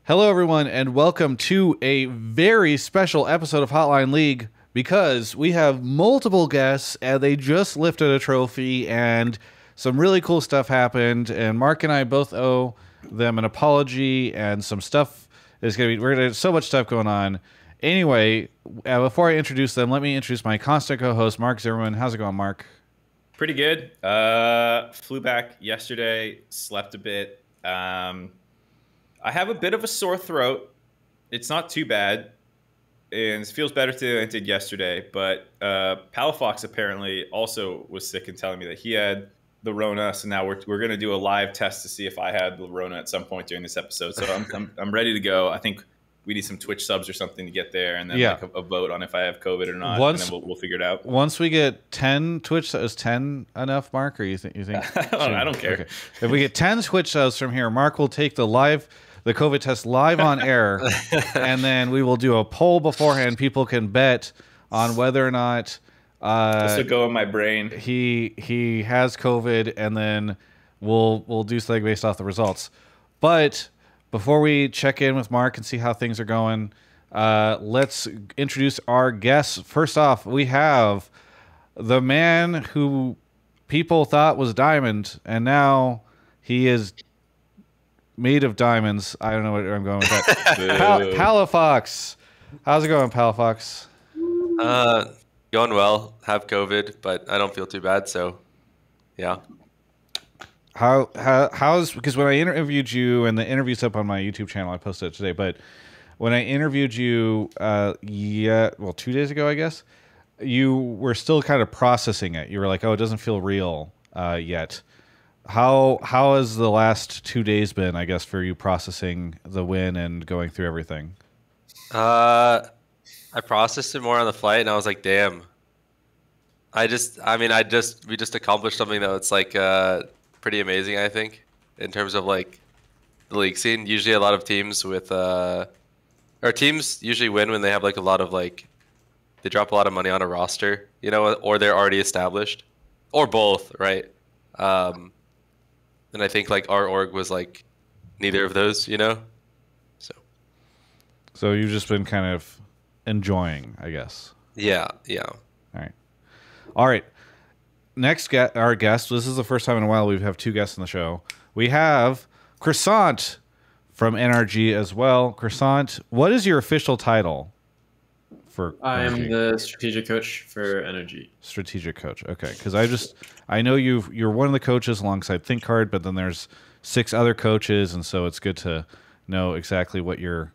Hello, everyone, and welcome to a very special episode of Hotline League because we have multiple guests and they just lifted a trophy and some really cool stuff happened. And Mark and I both owe them an apology and some stuff is going to be, we're going to have so much stuff going on. Anyway, before I introduce them, let me introduce my constant co-host, Mark Zimmerman. How's it going, Mark? Pretty good. Flew back yesterday, slept a bit. I have a bit of a sore throat. It's not too bad, and it feels better today than it did yesterday. But Palafox apparently also was sick and telling me that he had the Rona. So now we're going to do a live test to see if I had the Rona at some point during this episode. So I'm ready to go. I think we need some Twitch subs or something to get there, and then like a vote on if I have COVID or not. And then we'll figure it out. Once we get 10 Twitch subs, is 10 enough, Mark? Or you think? I don't care. Okay. If we get 10 Twitch subs from here, Mark will take the COVID test live on air, and then we will do a poll beforehand. People can bet on whether or not this will go in my brain. He has COVID, and then we'll do something based off the results. But before we check in with Mark and see how things are going, let's introduce our guests. First off, we have the man who people thought was diamond, and now he is made of diamonds. I don't know where I'm going with that. Palafox. How's it going, Palafox? Going well. Have COVID, but I don't feel too bad, so yeah. How's, because when I interviewed you, and the interview's up on my YouTube channel, I posted it today, but when I interviewed you 2 days ago, I guess, you were still kind of processing it. You were like, oh, it doesn't feel real yet. How has the last 2 days been, I guess, for you processing the win and going through everything? I processed it more on the flight, and I was like, damn. We just accomplished something that's like pretty amazing, I think, in terms of like the league scene. Usually a lot of teams with or teams usually win when they have like a lot of like, they drop a lot of money on a roster, you know, or they're already established, or both, right? And I think like our org was like neither of those, you know? So you've just been kind of enjoying, I guess. Yeah. All right. Next, our guest. This is the first time in a while we have two guests on the show. We have Croissant from NRG as well. Croissant, what is your official title for I'm NRG? the strategic coach for NRG. Strategic coach. Okay, because I know you're one of the coaches alongside ThinkCard, but then there's 6 other coaches, and so it's good to know exactly what your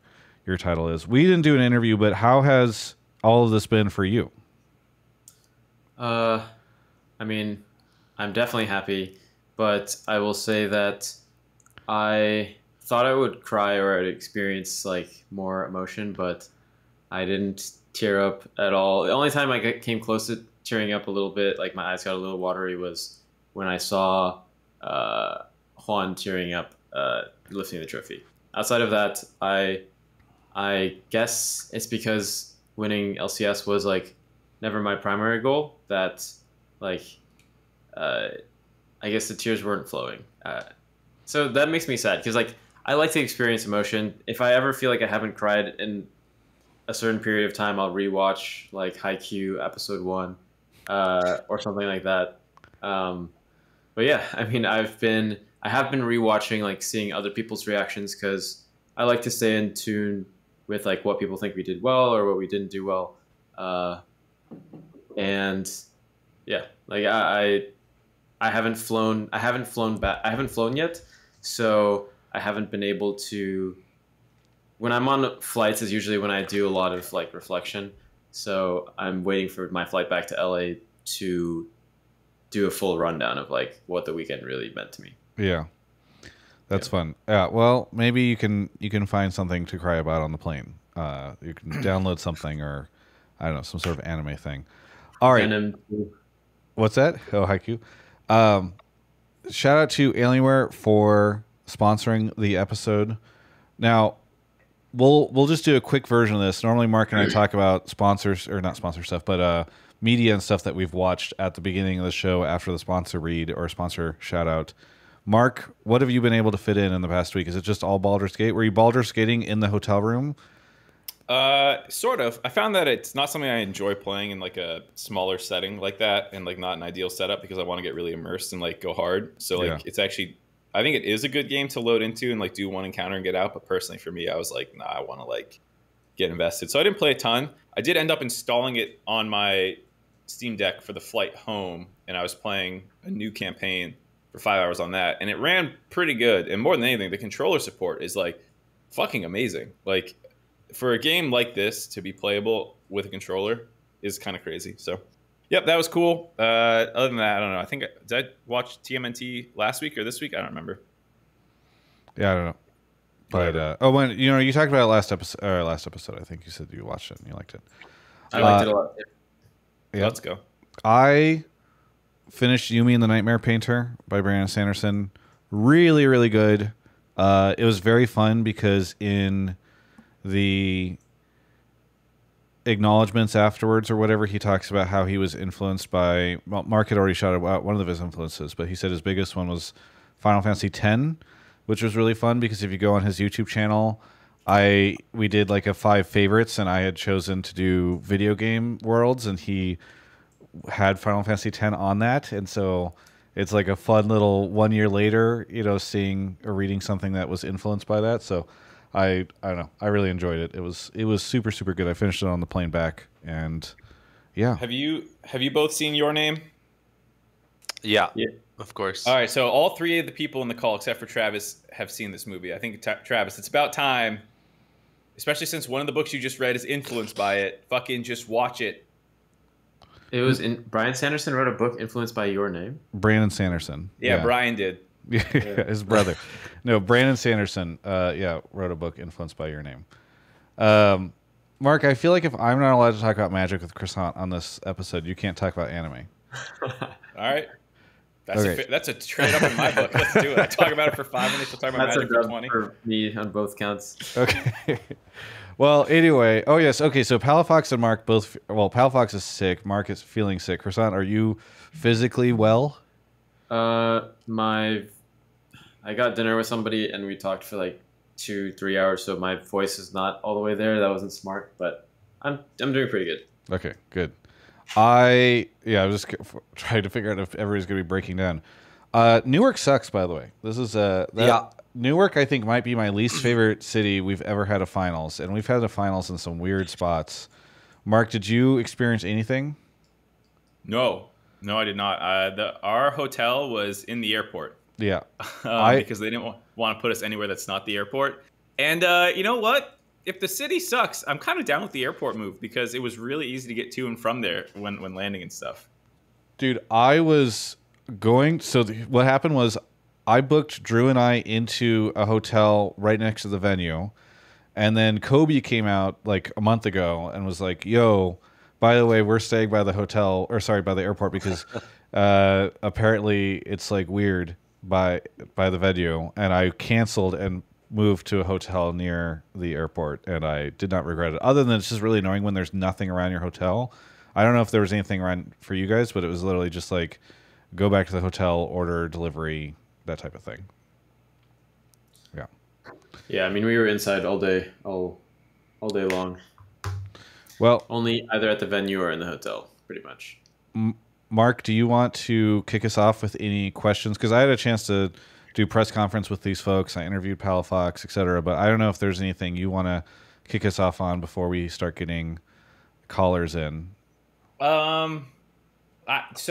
title is. We didn't do an interview, but how has all of this been for you? I mean, I'm definitely happy, but I will say that I thought I would cry or I'd experience like more emotion, but I didn't tear up at all. The only time I came close to tearing up a little bit, like my eyes got a little watery, was when I saw Juan tearing up lifting the trophy. Outside of that, I guess it's because winning LCS was like never my primary goal, that like I guess the tears weren't flowing. So that makes me sad because like I like to experience emotion. If I ever feel like I haven't cried in a certain period of time, I'll rewatch like Haikyuu episode 1 or something like that. But yeah, I mean, I have been rewatching, like seeing other people's reactions, because I like to stay in tune with like what people think we did well or what we didn't do well. And yeah, like I haven't flown yet, so I haven't been able to. When I'm on flights is usually when I do a lot of like reflection. So I'm waiting for my flight back to LA to do a full rundown of like what the weekend really meant to me. Yeah. That's fun. Yeah, well, maybe you can find something to cry about on the plane. You can download something, or I don't know, some sort of anime thing. All right. What's that? Oh, Haikyuu. Shout out to Alienware for sponsoring the episode. Now, we'll just do a quick version of this. Normally, Mark and I talk about sponsors, or not sponsor stuff, but media and stuff that we've watched at the beginning of the show after the sponsor read or sponsor shout out. Mark, what have you been able to fit in the past week? Is it just all Baldur's Gate? Were you Baldur's Skating in the hotel room? Sort of. I found that it's not something I enjoy playing in like a smaller setting like that, and like not an ideal setup because I want to get really immersed and like go hard. So like it's actually, I think it is a good game to load into and like do one encounter and get out. But personally for me, I was like, nah, I want to like get invested. So I didn't play a ton. I did end up installing it on my Steam Deck for the flight home, and I was playing a new campaign for 5 hours on that, and it ran pretty good. And more than anything, the controller support is like fucking amazing. Like, for a game like this to be playable with a controller is kind of crazy. So, yep, that was cool. Other than that, I don't know. I think did I watch TMNT last week or this week? I don't remember. Yeah, I don't know. But when you talked about it last episode, I think you said you watched it and you liked it. I liked it a lot. Yeah. Let's go. I finished Yumi and the Nightmare Painter by Brandon Sanderson. Really, really good. It was very fun because in the acknowledgments afterwards or whatever, he talks about how he was influenced by, well, Mark had already shouted out one of his influences, but he said his biggest one was Final Fantasy X, which was really fun because if you go on his YouTube channel, we did like a 5 favorites, and I had chosen to do video game worlds, and he had Final Fantasy X on that, and so it's like a fun little 1 year later, seeing or reading something that was influenced by that. So I don't know. I really enjoyed it. It was super, super good. I finished it on the plane back, and yeah. Have you both seen Your Name? Yeah, of course. All right, so all 3 of the people in the call, except for Travis, have seen this movie. I think, Travis, it's about time, especially since one of the books you just read is influenced by it. Fucking just watch it. It was Brian Sanderson wrote a book influenced by Your Name? Brandon Sanderson. Yeah, Brian did. Yeah, his brother. No, Brandon Sanderson, wrote a book influenced by Your Name. Mark, I feel like if I'm not allowed to talk about magic with Croissant on this episode, you can't talk about anime. All right. That's a trade up in my book. Let's do it. I talk about it for 5 minutes. We'll talk about magic for 20. For me on both counts. Okay. Well, anyway. Oh, yes. Okay, so Palafox and Mark both... Well, Palafox is sick. Mark is feeling sick. Croissant, are you physically well? I got dinner with somebody and we talked for like 2-3 hours, so my voice is not all the way there. That wasn't smart, but I'm doing pretty good. Okay, good. I was just trying to figure out if everybody's going to be breaking down. Newark sucks, by the way. This is Newark, I think, might be my least favorite city we've ever had a finals, and we've had a finals in some weird spots. Mark, did you experience anything? No, I did not. Our hotel was in the airport. Yeah. Because they didn't want to put us anywhere that's not the airport. And you know what? If the city sucks, I'm kind of down with the airport move because it was really easy to get to and from there when landing and stuff. Dude, I was going... So what happened was I booked Drew and I into a hotel right next to the venue. And then Kobe came out like a month ago and was like, yo, by the way, we're staying by the hotel... Or sorry, by the airport because apparently it's like weird by the venue. And I canceled and moved to a hotel near the airport, and I did not regret it. Other than it's just really annoying when there's nothing around your hotel. I don't know if there was anything around for you guys, but it was literally just like go back to the hotel, order delivery, that type of thing. Yeah. Yeah, I mean we were inside all day long. Well, only either at the venue or in the hotel, pretty much. Mark, do you want to kick us off with any questions? Because I had a chance to do press conference with these folks. I interviewed Palafox, etc. But I don't know if there's anything you want to kick us off on before we start getting callers in. So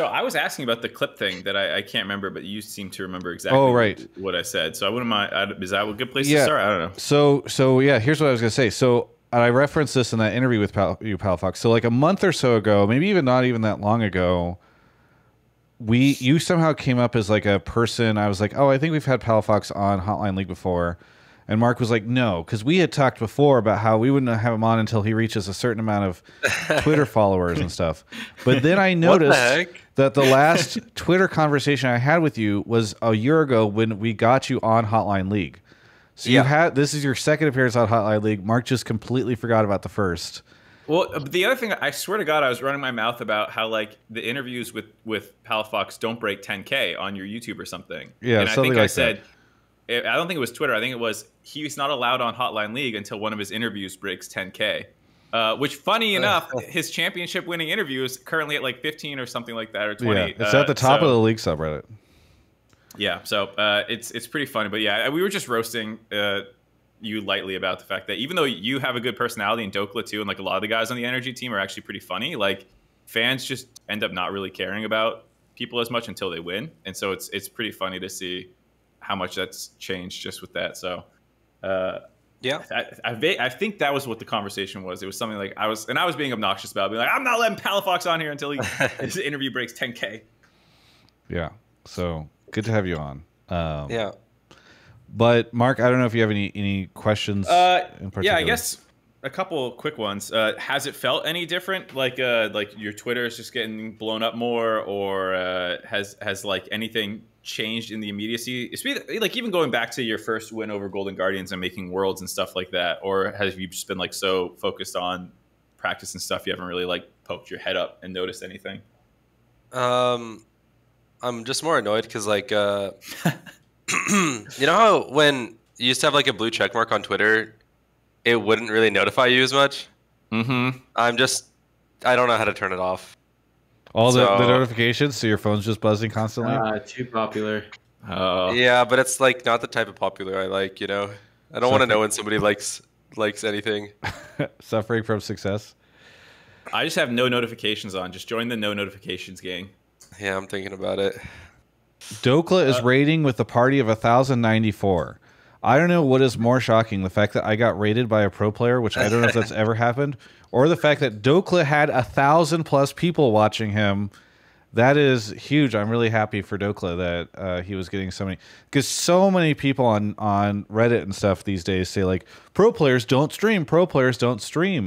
I was asking about the clip thing that I can't remember, but you seem to remember exactly what I said. So I wouldn't mind. Is that a good place to start? I don't know. So yeah, here's what I was gonna say. So I referenced this in that interview with Palafox. So like a month or so ago, maybe even not even that long ago, you somehow came up as like a person. I was like, oh, I think we've had Palafox on Hotline League before. And Mark was like, no, because we had talked before about how we wouldn't have him on until he reaches a certain amount of Twitter followers and stuff. But then I noticed that the last Twitter conversation I had with you was a year ago when we got you on Hotline League. So this is your second appearance on Hotline League. Mark just completely forgot about the first. Well, the other thing, I swear to God, I was running my mouth about how like the interviews with Palafox don't break 10K on your YouTube or something. Yeah, and I something think like I said, I don't think it was Twitter. I think it was he's not allowed on Hotline League until one of his interviews breaks 10K. Which, funny enough, his championship-winning interview is currently at like 15 or something like that, or 20. Yeah, it's at the top of the league subreddit. Yeah, so it's pretty funny. But yeah, we were just roasting you lightly about the fact that even though you have a good personality and Dhokla too, and like a lot of the guys on the NRG team are actually pretty funny, like fans just end up not really caring about people as much until they win. And so it's pretty funny to see how much that's changed just with that. So Yeah. I think that was what the conversation was. It was something like I was being obnoxious about it, being like, I'm not letting Palafox on here until his interview breaks 10K. Yeah. So good to have you on. Yeah. But Mark, I don't know if you have any questions in particular. Yeah, I guess a couple quick ones. Has it felt any different? Like your Twitter is just getting blown up more, or has like anything changed in the immediacy? Like even going back to your first win over Golden Guardians and making worlds and stuff like that, or have you just been like so focused on practice and stuff you haven't really like poked your head up and noticed anything? I'm just more annoyed because like you know how when you used to have like a blue check mark on Twitter, it wouldn't really notify you as much? Mm-hmm. I don't know how to turn it off. All the notifications, so your phone's just buzzing constantly? Too popular. Yeah, but it's like not the type of popular I like, you know? I don't want to know when somebody likes anything. Suffering from success? I just have no notifications on. Just join the no notifications gang. Yeah, I'm thinking about it. Dhokla is raiding with a party of 1,094. I don't know what is more shocking, the fact that I got raided by a pro player, which I don't know if that's ever happened, or the fact that Dhokla had 1,000+ people watching him. That is huge. I'm really happy for Dhokla that he was getting so many, because so many people on Reddit and stuff these days say like pro players don't stream,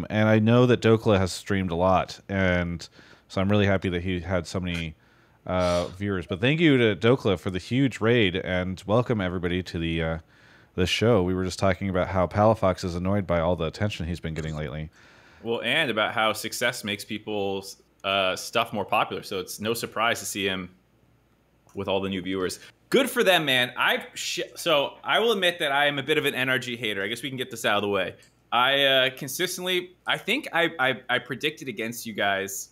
and I know that Dhokla has streamed a lot, and so I'm really happy that he had so many viewers. But thank you to Dhokla for the huge raid, and welcome everybody to the show. We were just talking about how Palafox is annoyed by all the attention he's been getting lately. Well, and about how success makes people's stuff more popular. So it's no surprise to see him with all the new viewers. Good for them, man. So I will admit that I am a bit of an NRG hater. I guess we can get this out of the way. I consistently, I think I predicted against you guys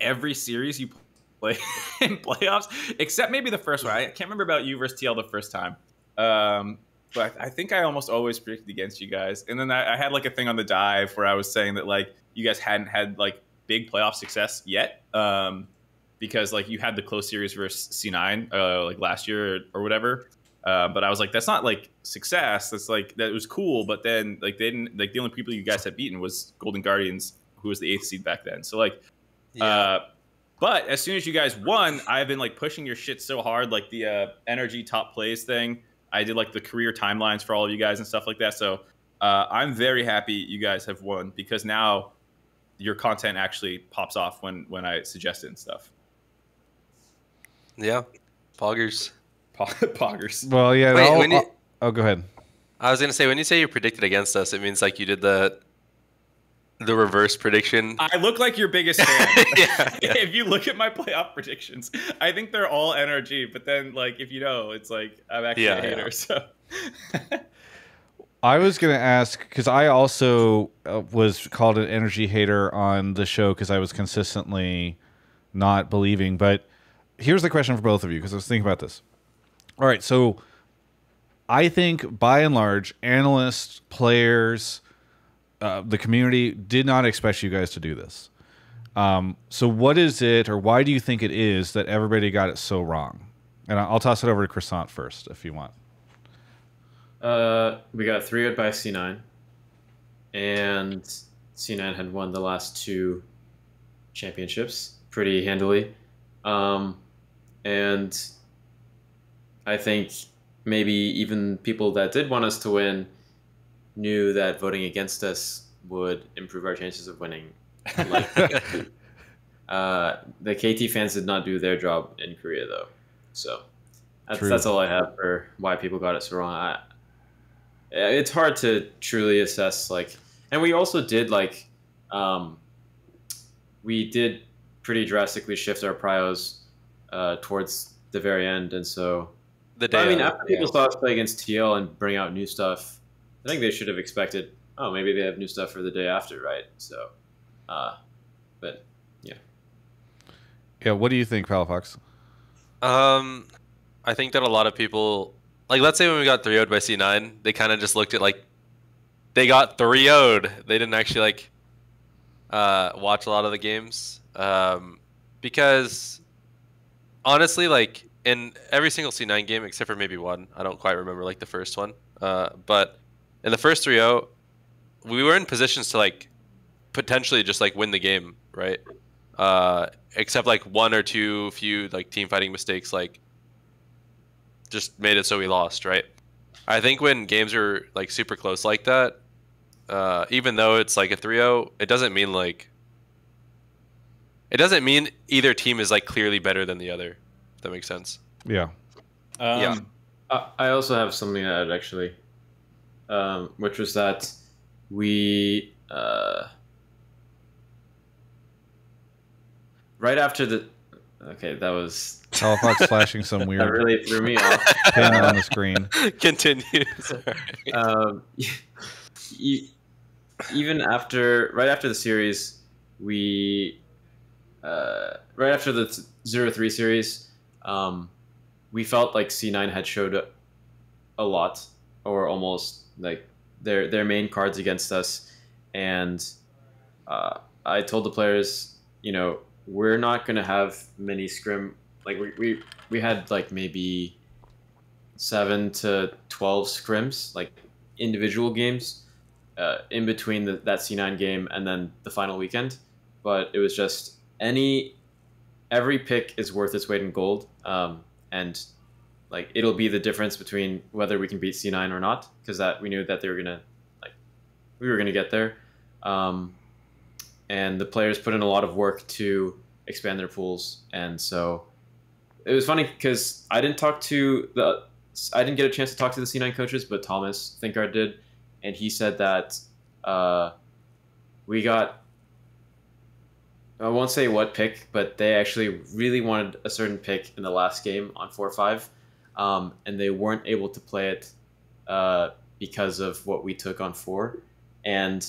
every series you play in playoffs, except maybe the first one. I can't remember about you versus TL the first time. But I think I almost always predicted against you guys. And then I had like a thing on the dive where I was saying that like you guys hadn't had like big playoff success yet, because like you had the close series versus C9 like last year or whatever. But I was like, that's not like success. That's like, that was cool. But then like they didn't, like the only people you guys had beaten was Golden Guardians, who was the 8th seed back then. So like, yeah. But as soon as you guys won, I've been like pushing your shit so hard, like the NRG top plays thing. I did like the career timelines for all of you guys and stuff like that. So I'm very happy you guys have won, because now your content actually pops off when I suggest it and stuff. Yeah, poggers. Poggers. Well, yeah. Wait, oh, go ahead. I was gonna say, when you say you predicted against us, it means like you did the reverse prediction. I look like your biggest fan. Yeah. If you look at my playoff predictions, I think they're all NRG. But then, like, if you know, it's like I'm actually a hater. Yeah. So I was going to ask, because I also was called an NRG hater on the show because I was consistently not believing. But here's the question for both of you, because I was thinking about this. All right, so I think by and large, analysts, players, the community did not expect you guys to do this. So what is it, or why do you think it is that everybody got it so wrong? And I'll toss it over to Croissant first, if you want. We got 3-0 by C9, and C9 had won the last 2 championships pretty handily. And I think maybe even people that did want us to win knew that voting against us would improve our chances of winning. Like, the KT fans did not do their job in Korea, though. So that's all I have for why people got it so wrong. It's hard to truly assess, like, and we also did like we did pretty drastically shift our prios towards the very end, and so. The But, day I mean, of, after people saw us play against TL and bring out new stuff, I think they should have expected. Oh, maybe they have new stuff for the day after, right? So, but yeah. Yeah, what do you think, Palafox? I think that a lot of people, like, let's say when we got 3-0'd by C9, they kind of just looked at, like, they got 3-0'd. They didn't actually, like, watch a lot of the games. Because, honestly, like, in every single C9 game, except for maybe one, I don't quite remember, like, the first one. But in the first 3-0, we were in positions to, like, potentially just, like, win the game, right? Except, like, one or two few, like, team fighting mistakes, like, just made it so we lost, right? I think when games are, like, super close like that, even though it's, like, a 3-0, it doesn't mean, like... It doesn't mean either team is, like, clearly better than the other. If that makes sense. Yeah. Yeah. I also have something to add, actually, which was that we right after the. Okay, that was. Palafox flashing some That weird really threw me off. pin on the screen. Continue. Even right after the series, we right after the 0-3 series, we felt like C9 had showed a lot, or almost, like, their main cards against us, and I told the players, you know, we're not gonna have many scrim. Like, we had, like, maybe 7 to 12 scrims, like, individual games, in between that C9 game and then the final weekend. But it was just every pick is worth its weight in gold, and, like, it'll be the difference between whether we can beat C9 or not, because that we knew that they were gonna, like, we were gonna get there, and the players put in a lot of work to expand their pools, and so it was funny because I didn't get a chance to talk to the C9 coaches, but Thomas Thinkard did, and he said that we got, I won't say what pick, but they actually really wanted a certain pick in the last game on 4-5, and they weren't able to play it because of what we took on 4. And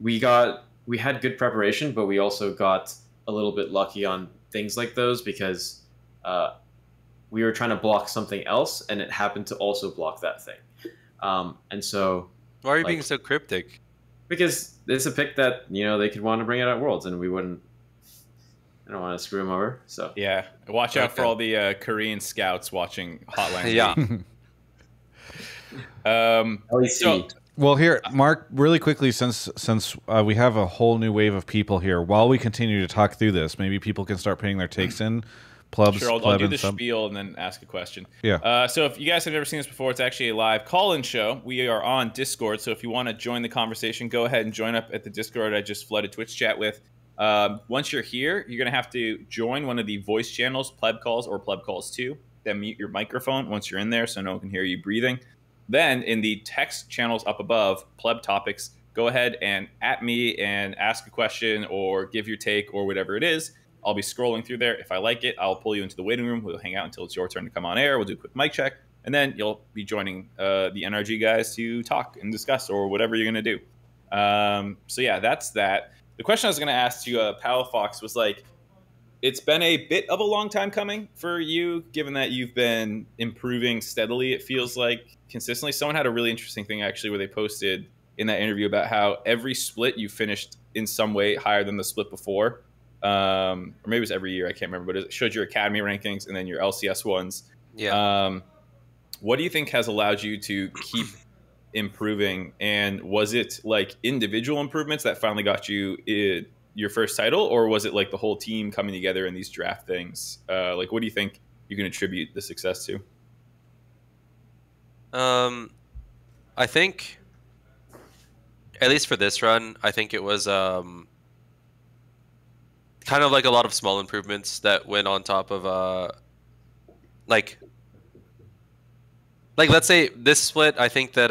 we had good preparation, but we also got a little bit lucky on things like those because we were trying to block something else, and it happened to also block that thing. And so... Why are you being so cryptic? Because it's a pick that, you know, they could want to bring it at Worlds, and we wouldn't... I don't want to screw him over, so... Yeah, watch out for all the Korean scouts watching Hotline. Yeah. LEC. Well, here, Mark, really quickly, since we have a whole new wave of people here, while we continue to talk through this, maybe people can start putting their takes in. Plebs, Sure, I'll pleb do and the sub. spiel and then ask a question. Yeah. So if you guys have never seen this before, it's actually a live call-in show. We are on Discord, so if you want to join the conversation, go ahead and join up at the Discord I just flooded Twitch chat with. Once you're here, you're going to have to join one of the voice channels, Pleb Calls or Pleb Calls 2. Then mute your microphone once you're in there so no one can hear you breathing. Then in the text channels up above, Pleb Topics, go ahead and at me and ask a question or give your take or whatever it is. I'll be scrolling through there. If I like it, I'll pull you into the waiting room. We'll hang out until it's your turn to come on air. We'll do a quick mic check. And then you'll be joining the NRG guys to talk and discuss or whatever you're going to do. So yeah, that's that. The question I was going to ask you, Palafox, was like, it's been a bit of a long time coming for you, given that you've been improving steadily, it feels like, consistently. Someone had a really interesting thing, actually, where they posted in that interview about how every split you finished in some way higher than the split before. Or maybe it was every year, I can't remember, but it showed your academy rankings and then your LCS ones. Yeah. What do you think has allowed you to keep improving, and was it like individual improvements that finally got you your first title, or was it like the whole team coming together in these draft things? Like, what do you think you can attribute the success to? I think, at least for this run, I think it was kind of like a lot of small improvements that went on top of like let's say this split. I think that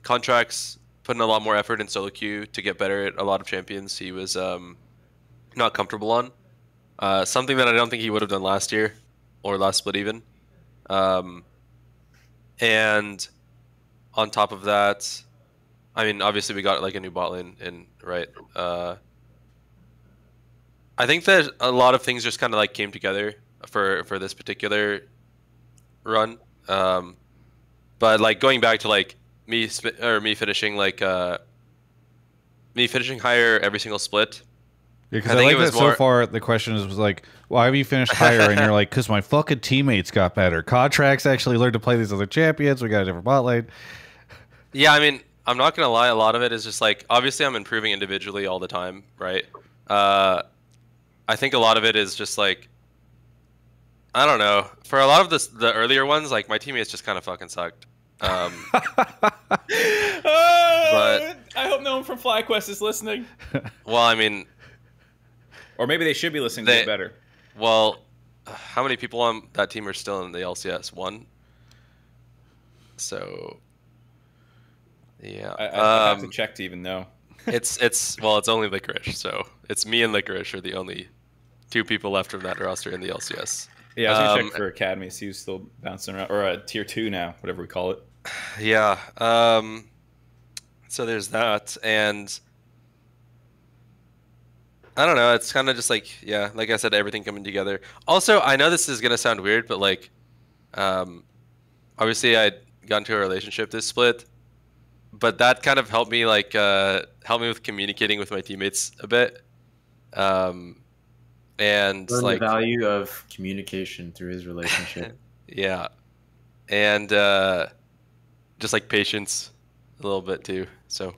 contracts putting a lot more effort in solo queue to get better at a lot of champions he was not comfortable on. Something that I don't think he would have done last year or last split even. And on top of that, I mean, obviously we got like a new bot lane in, right? I think that a lot of things just kind of like came together for this particular run. But like going back to like me finishing like me finishing higher every single split. Yeah, because I like that so far. The question was like, why have you finished higher? And you're like, because my fucking teammates got better. Contracts actually learned to play these other champions. We got a different bot lane. Yeah, I mean, I'm not gonna lie. A lot of it is just like, obviously, I'm improving individually all the time, right? I think a lot of it is just like, I don't know. For a lot of the earlier ones, like my teammates just kind of fucking sucked. But I hope no one from FlyQuest is listening. Well, I mean. Or maybe they should be listening to it better. Well, how many people on that team are still in the LCS? One? So, yeah. I have to check to even know. It's only Licorice, so it's me and Licorice are the only two people left from that roster in the LCS. Yeah, I was going to check for Academy, see who's still bouncing around. Or Tier 2 now, whatever we call it. Yeah. So there's that, and I don't know. It's kind of just like, yeah, like I said, everything coming together. Also, I know this is gonna sound weird, but like, obviously I got into a relationship this split, but that kind of helped me like help me with communicating with my teammates a bit, and learn like the value of communication through his relationship. Yeah, and just like patience a little bit too. So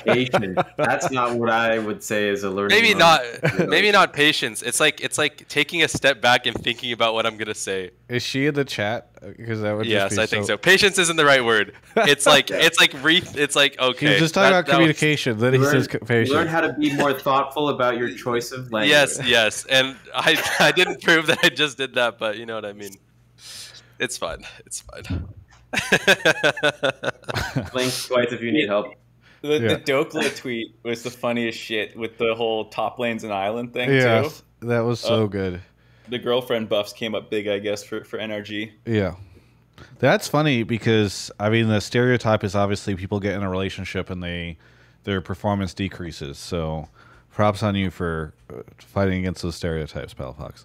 patience. That's not what I would say is a learning. Maybe not patience. It's like taking a step back and thinking about what I'm gonna say. Is she in the chat? Because that would yes, I think so. Patience isn't the right word. It's like it's like okay. He's just talking about communication. Then he says patience. Learn how to be more thoughtful about your choice of language. Yes, and I didn't prove that I just did that, but you know what I mean. It's fine. It's fine. Blink twice if you need help. The Dhokla tweet was the funniest shit with the whole top lanes and island thing too. That was so good. The girlfriend buffs came up big, I guess, for NRG. Yeah. That's funny because, I mean, the stereotype is obviously people get in a relationship and their performance decreases. So props on you for fighting against those stereotypes, Palafox.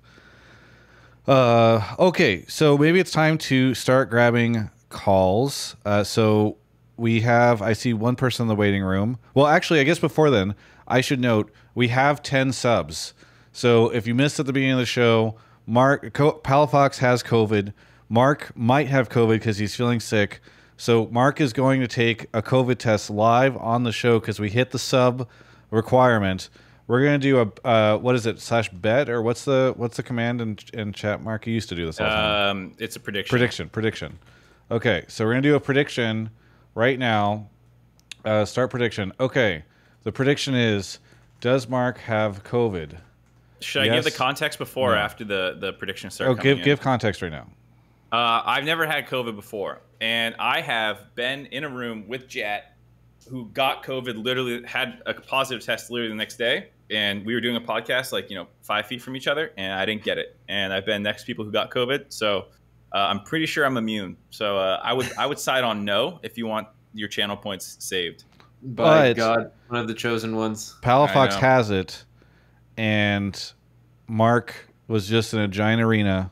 Okay, so maybe it's time to start grabbing calls. So we have, I see one person in the waiting room. Well, actually, I guess before then, I should note we have 10 subs. So if you missed at the beginning of the show, Palafox has COVID. Mark might have COVID because he's feeling sick. So Mark is going to take a COVID test live on the show because we hit the sub requirement. We're going to do a, what is it, /bet? Or what's the command in chat, Mark? You used to do this all the time. It's a prediction. Prediction. Okay, so we're going to do a prediction right now. Start prediction. Okay, the prediction is, does Mark have COVID? Should I give the context before or after the prediction starts? Give context right now. I've never had COVID before, and I have been in a room with Jet, who got COVID, literally had a positive test literally the next day, and we were doing a podcast 5 feet from each other, and I didn't get it. And I've been next to people who got COVID, so I'm pretty sure I'm immune. So I would side on no if you want your channel points saved. By God, one of the chosen ones. Palafox has it, and Mark was just in a giant arena,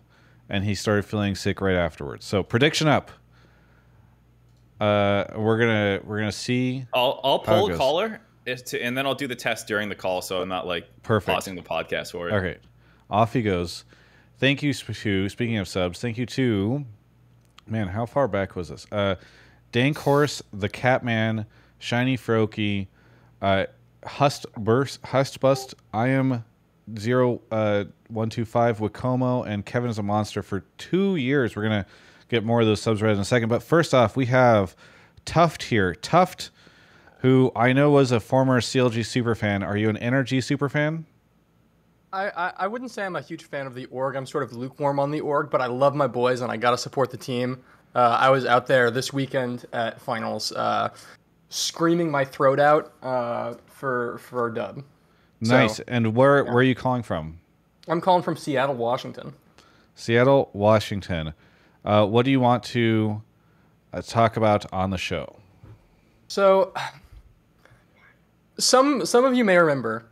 and he started feeling sick right afterwards. So prediction up. We're gonna see. I'll pull a caller, and then I'll do the test during the call, so I'm not pausing the podcast for it. Okay, off he goes. Thank you to, speaking of subs, thank you to, man, how far back was this? Dank Horse, the Catman, Shiny Froakie, Hustbust, I am 0125, Wakomo, and Kevin is a Monster for 2 years. We're going to get more of those subs right in a second. But first off, we have Tuft here. Tuft, who I know was a former CLG superfan. Are you an NRG superfan? I wouldn't say I'm a huge fan of the org. I'm sort of lukewarm on the org, but I love my boys and I got to support the team. I was out there this weekend at finals. screaming my throat out for a dub. Nice. So, And where are you calling from? I'm calling from Seattle, Washington. Seattle, Washington. What do you want to talk about on the show? So, some of you may remember,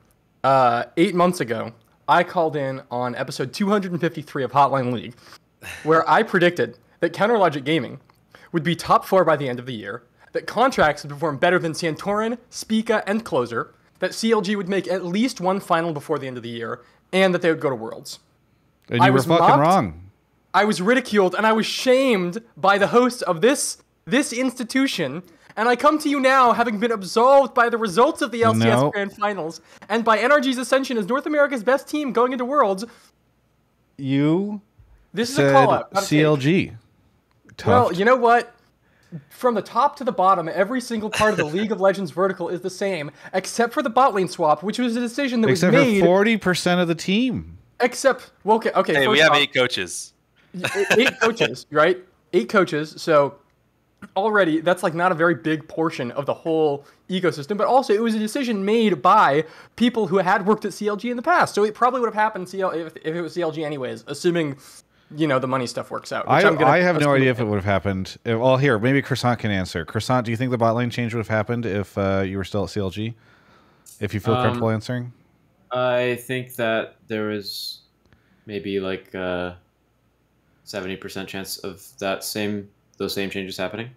8 months ago, I called in on episode 253 of Hotline League, where I predicted that Counterlogic Gaming would be top 4 by the end of the year, that Contracts would perform better than Santorin, Spica, and Closer, that CLG would make at least one final before the end of the year, and that they would go to Worlds. And you were fucking wrong. I was ridiculed, and I was shamed by the hosts of this institution, and I come to you now having been absolved by the results of the LCS Grand Finals, and by NRG's ascension as North America's best team going into Worlds. This is a call-out. CLG. Well, you know what? From the top to the bottom, every single part of the League of Legends vertical is the same, except for the bot lane swap, which was a decision that was made... Except for 40% of the team. Except... Well, okay. Hey, we have 8 coaches. 8 coaches, right? 8 coaches, so... Already, that's like not a very big portion of the whole ecosystem, but also it was a decision made by people who had worked at CLG in the past. So it probably would have happened if it was CLG anyways, assuming, you know, the money stuff works out. I have no idea if it would have happened. Well, here, maybe Croissant can answer. Croissant, do you think the bot lane change would have happened if you were still at CLG? If you feel comfortable answering? I think that there was maybe like a 70% chance of those same changes happening.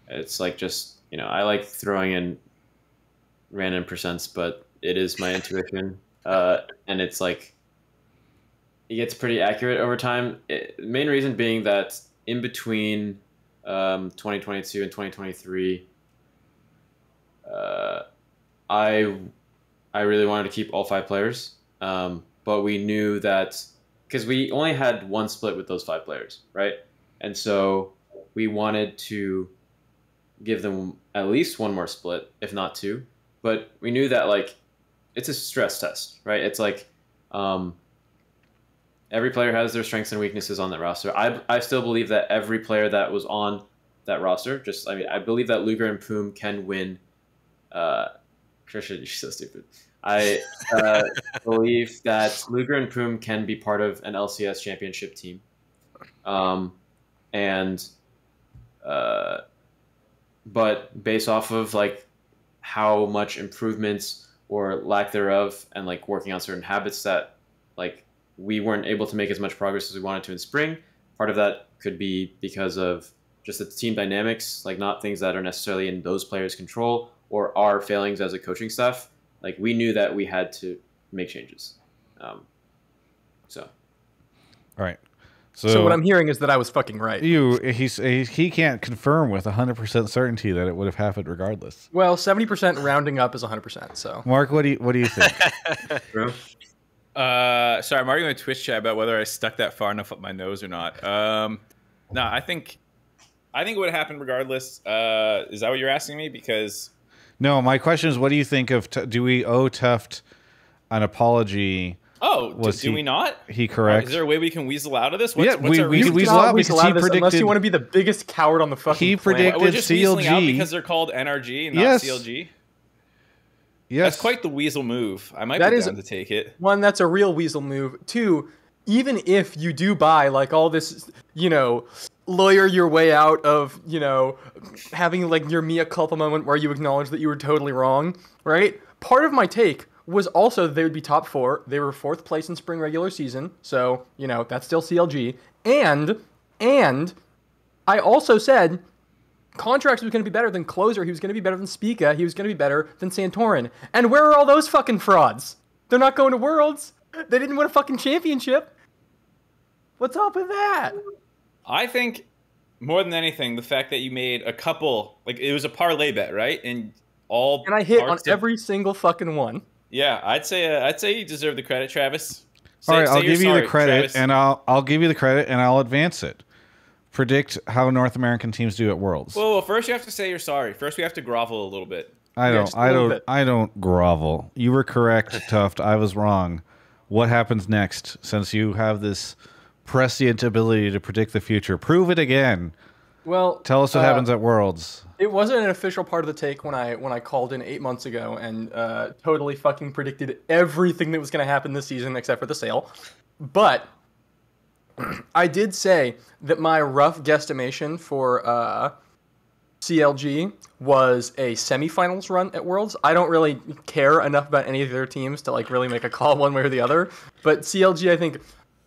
It's like just, you know, I like throwing in random percents, but it is my intuition. And it's like, it gets pretty accurate over time. The main reason being that in between 2022 and 2023, I really wanted to keep all 5 players. But we knew that, because we only had one split with those 5 players, right? And so we wanted to give them at least one more split, if not 2. But we knew that, like, it's a stress test, right? It's like every player has their strengths and weaknesses on that roster. I still believe that every player that was on that roster, I believe that Luger and Poom can win. Christian, you're so stupid. I believe that Luger and Poom can be part of an LCS championship team. But based off of like how much improvements or lack thereof and like working on certain habits that like we weren't able to make as much progress as we wanted to in spring. Part of that could be because of just the team dynamics, like not things that are necessarily in those players' control or our failings as a coaching staff. Like we knew that we had to make changes. All right. So what I'm hearing is that I was fucking right. He can't confirm with 100% certainty that it would have happened regardless. Well, 70% rounding up is 100%. So Mark, what do you think? Sorry, I'm arguing with Twitch chat about whether I stuck that far enough up my nose or not. No, I think it would have happened regardless. Is that what you're asking me? Because no, my question is, what do you think of? Do we owe Tuft an apology? Oh, do we not? He correct? Is there a way we can weasel out of this? We weasel out because he predicted. Unless you want to be the biggest coward on the fucking He planet. predicted We're just CLG out because they're called NRG and not CLG. Yes, that's quite the weasel move. I might be down to take it. 1, that's a real weasel move. 2, even if you do buy like all this, you know, lawyer your way out of, you know, having like your mea culpa moment where you acknowledge that you were totally wrong, right? Part of my take was also they would be top 4. They were 4th place in spring regular season, so, you know, that's still CLG. And I also said Contracts was going to be better than Closer. He was going to be better than Spica. He was going to be better than Santorin. And where are all those fucking frauds? They're not going to Worlds. They didn't win a fucking championship. What's up with that? I think more than anything, the fact that you made a couple, like it was a parlay bet, right? And I hit on every single fucking one. Yeah, I'd say you deserve the credit, Travis. All right, I'll give you the credit, and I'll give you the credit, and I'll advance it. Predict how North American teams do at Worlds. Well, first you have to say you're sorry. First we have to grovel a little bit. I don't grovel. You were correct, Tuft. I was wrong. What happens next? Since you have this prescient ability to predict the future, prove it again. Well, Tell us what happens at Worlds. It wasn't an official part of the take when I called in 8 months ago and totally fucking predicted everything that was going to happen this season except for the sale. But I did say that my rough guesstimation for CLG was a semifinals run at Worlds. I don't really care enough about any of their teams to like really make a call one way or the other. But CLG, I think,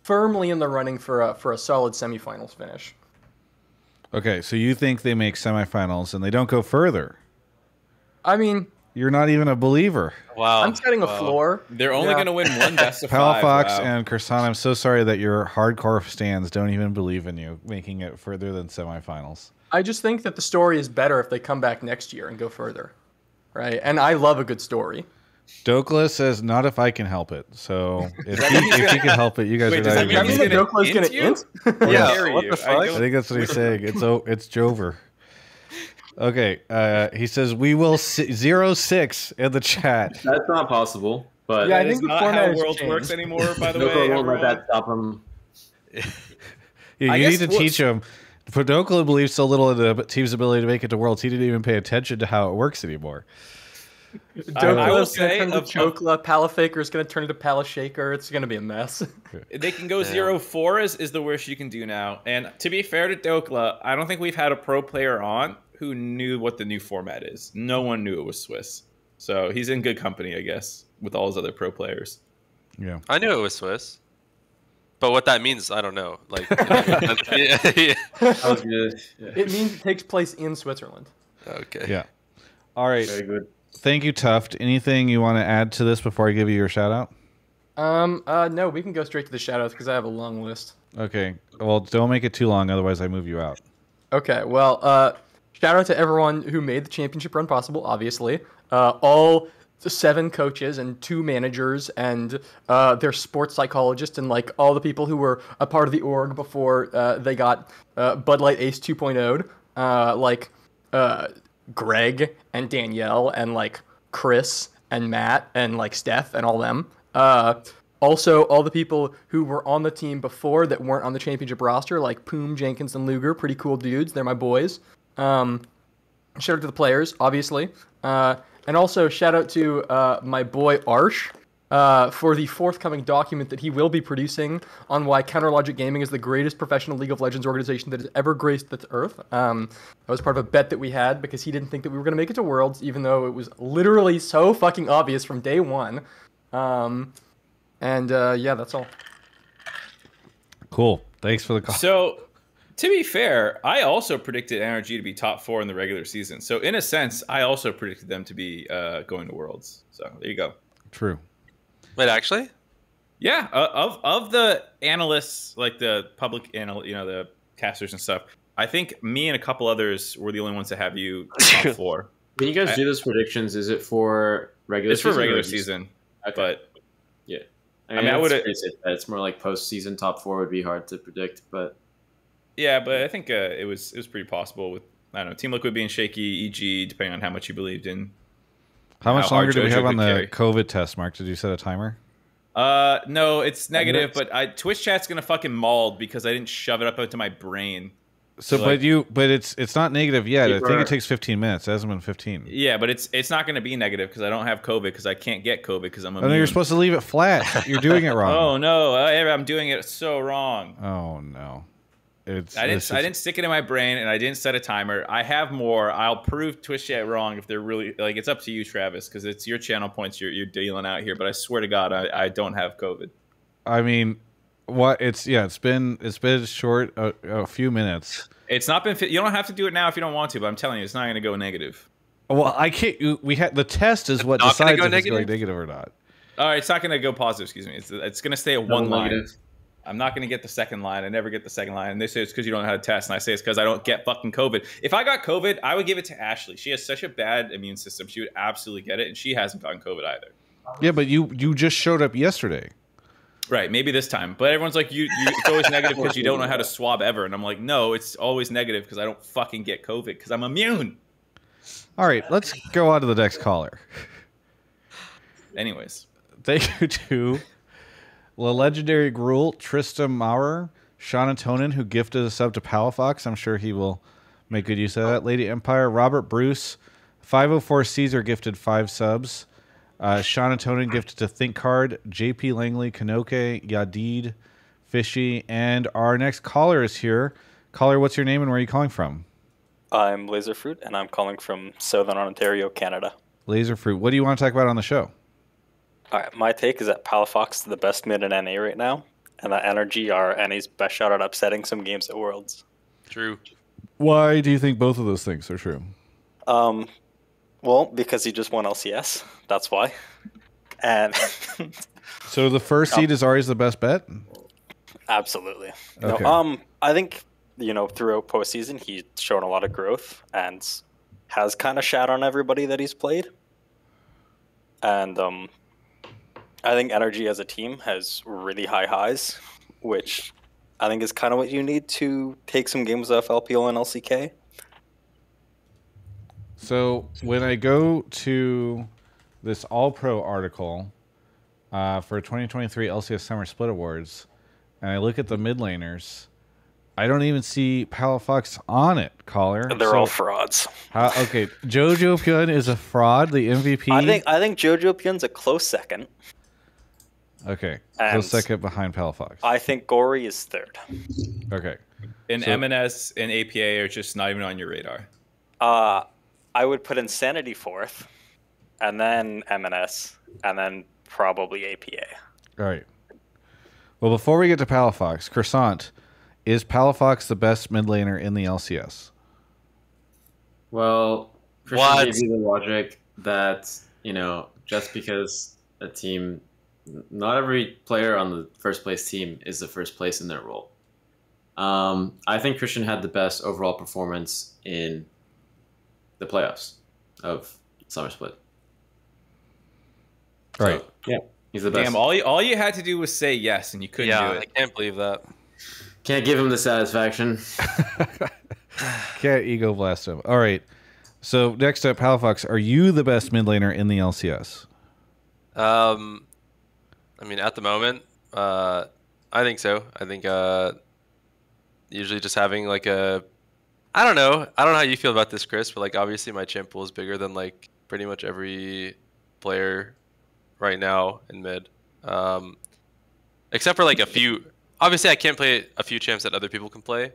firmly in the running for a solid semifinals finish. Okay, so you think they make semifinals and they don't go further? I mean, you're not even a believer. Wow. I'm setting a floor. They're only going to win one best of 5. Palafox and Croissant, I'm so sorry that your hardcore stands don't even believe in you making it further than semifinals. I just think that the story is better if they come back next year and go further, right? And I love a good story. Dhokla says, not if I can help it. So if he can help it, you guys are not Does that mean that Dokla's going to int? Yeah, what the fuck? I think that's what he's saying. It's Jover. Okay, he says, we will 0-6 in the chat. That's not possible. But yeah, I That think is the not format how has Worlds changed. works anymore, by the way. Dhokla won't let everyone. that stop him. You I need guess to teach him. Dhokla believes so little in the team's ability to make it to Worlds, he didn't even pay attention to how it works anymore. I will Dokla's going to say turn to of- Chokla. Palafaker is going to turn into Palashaker. It's going to be a mess. They can go 0-4 is the worst you can do now. And to be fair to Dhokla, I don't think we've had a pro player on who knew what the new format is. No one knew it was Swiss. So he's in good company, I guess, with all his other pro players. Yeah. I knew it was Swiss. But what that means, I don't know. Like, yeah. That was good. Yeah. It means it takes place in Switzerland. Okay. Yeah. All right. Very good. Thank you, Tuft. Anything you want to add to this before I give you your shout out? No, we can go straight to the shoutouts because I have a long list. Okay. Well, don't make it too long, otherwise I move you out. Okay, well, shout out to everyone who made the championship run possible, obviously. All 7 coaches and 2 managers and their sports psychologist and like all the people who were a part of the org before they got Bud Light Ace 2.0'd, like Greg and Danielle and like Chris and Matt and like Steph and all them. Also, all the people who were on the team before that weren't on the championship roster, like Poom, Jenkins, and Luger, pretty cool dudes. They're my boys. Shout out to the players, obviously. And also, shout out to my boy Arsh for the forthcoming document that he will be producing on why Counterlogic Gaming is the greatest professional League of Legends organization that has ever graced this earth. That was part of a bet that we had because he didn't think that we were going to make it to Worlds, even though it was literally so fucking obvious from day one. Yeah, that's all. Cool. Thanks for the call. So, to be fair, I also predicted NRG to be top 4 in the regular season. So, in a sense, I also predicted them to be going to Worlds. So, there you go. True. Wait, actually? Yeah, of the analysts, like the public the casters and stuff, I think me and a couple others were the only ones to have you top 4. When you guys do those predictions, is it for regular It's season? for regular or just- season, Okay. but Yeah. I mean, I would've- It's more like postseason top 4 would be hard to predict, but yeah, but I think it was pretty possible with, I don't know, Team Liquid being shaky, EG, depending on how much you believed in. How much How hard longer do we JoJo have on could the carry. COVID test, Mark? Did you set a timer? No, it's negative, minutes. but Twitch chat's gonna fucking mauled because I didn't shove it up into my brain. So, Like- but it's not negative yet. I think People it are- takes 15 minutes. It hasn't been 15. Yeah, but it's not gonna be negative because I don't have COVID because I can't get COVID because I'm I immune. know you're supposed to leave it flat. You're doing it wrong. Oh no, I'm doing it so wrong. Oh no. I didn't stick it in my brain and I didn't set a timer. I have more. I'll prove Twitch chat wrong if they're really like. It's up to you, Travis, because it's your channel points you're dealing out here. But I swear to God, I don't have COVID. I mean, what? It's been short a few minutes. It's not been. You don't have to do it now if you don't want to. But I'm telling you, it's not going to go negative. Well, I can't. We had the test is what Not gonna decides go if it's going negative? negative or not. All right, it's not going to go positive. Excuse me. It's going to stay at one line. negative. I'm not going to get the second line. I never get the second line. And they say it's because you don't know how to test. And I say it's because I don't get fucking COVID. If I got COVID, I would give it to Ashley. She has such a bad immune system. She would absolutely get it. And she hasn't gotten COVID either. Yeah, but you just showed up yesterday. Right, maybe this time. But everyone's like, it's always negative because you don't know how to swab ever. And I'm like, no, it's always negative because I don't fucking get COVID because I'm immune. All right, let's go on to the next caller. Anyways. Thank you to the legendary Gruel, Trista Maurer, Sean Antonin, who gifted a sub to Palafox. I'm sure he will Make good use of that. Lady Empire, Robert Bruce, 504 Caesar gifted 5 subs. Sean Antonin gifted to Think Card, JP Langley, Kanoke, Yadid, Fishy, and our next caller is here. Caller, what's your name and where are you calling from? I'm Lazerfruit, and I'm calling from Southern Ontario, Canada. Lazerfruit, what do you want to talk about on the show? All right, my take is that Palafox is the best mid in NA right now, and that NRG are NA's best shot at upsetting some games at Worlds. True. Why do you think both of those things are true? Well, because he just won LCS. That's why. And so the first seed is always the best bet? Absolutely. Okay. No, I think, throughout postseason, he's shown a lot of growth and has kind of shat on everybody that he's played. And I think NRG as a team has really high highs, which I think is kind of what you need to take some games off LPL and LCK. So when I go to this All-Pro article for 2023 LCS Summer Split Awards, and I look at the mid laners, I don't even see Palafox on it, caller. They're all frauds. Okay, Jojo Pyun is a fraud, the MVP. I think Jojo Pyun's a close second. Okay, close second behind Palafox. I think Gory is third. Okay. And MNS and APA are just not even on your radar. I would put Insanity fourth, and then MNS, and then probably APA. All right. Well, before we get to Palafox, Croissant, is Palafox the best mid laner in the LCS? Well, Christian gave you the logic that, just because a team, not every player on the first place team is the first place in their role. I think Christian had the best overall performance in the playoffs of Summer Split. Right. So, yeah, he's the best. Damn, all you had to do was say yes, and you couldn't do it. I can't believe that. Can't give him the satisfaction. Can't ego blast him. All right. So next up, Palafox, are you the best mid laner in the LCS? I mean, at the moment, I think so. I think usually just having like a, I don't know how you feel about this, Chris, but like obviously my champ pool is bigger than like pretty much every player right now in mid, except for like a few. Obviously, I can't play a few champs that other people can play,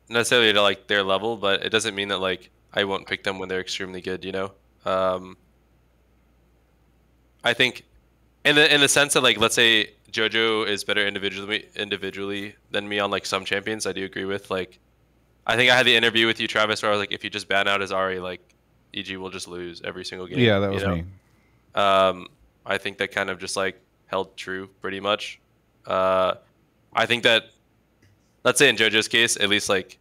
necessarily to like their level, but it doesn't mean that like I won't pick them when they're extremely good. I think in the sense that like let's say JoJo is better individually than me on like some champions, I do agree with. Like, I think I had the interview with you, Travis, where I was like, if you just ban out his Ahri, like EG will just lose every single game. Yeah, that was me. I think that kind of just like held true pretty much. I think that, let's say in JoJo's case, at least like,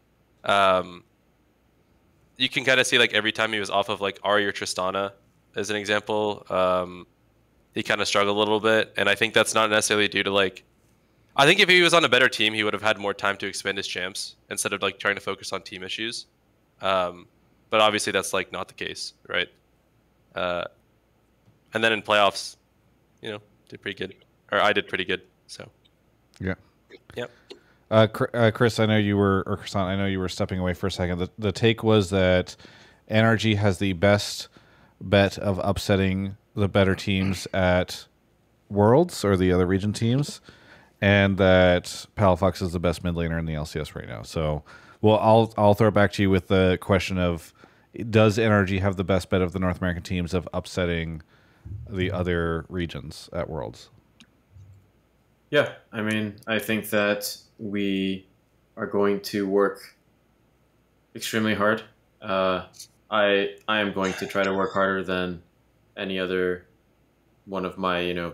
you can kind of see like every time he was off of like Ahri or Tristana, as an example, he kind of struggled a little bit. And I think that's not necessarily due to like, I think if he was on a better team, he would have had more time to expend his champs instead of like trying to focus on team issues. But obviously that's like not the case, right? And then in playoffs, did pretty good, or I did pretty good. So, yeah. Yep. Chris, I know you were, or Croissant, I know you were stepping away for a second. The take was that NRG has the best bet of upsetting the better teams at Worlds or the other region teams, and that Palafox is the best mid laner in the LCS right now. So, well, I'll throw it back to you with the question of, does NRG have the best bet of the North American teams of upsetting the other regions at Worlds? Yeah, I mean, I think that we are going to work extremely hard. I am going to try to work harder than any other one of my,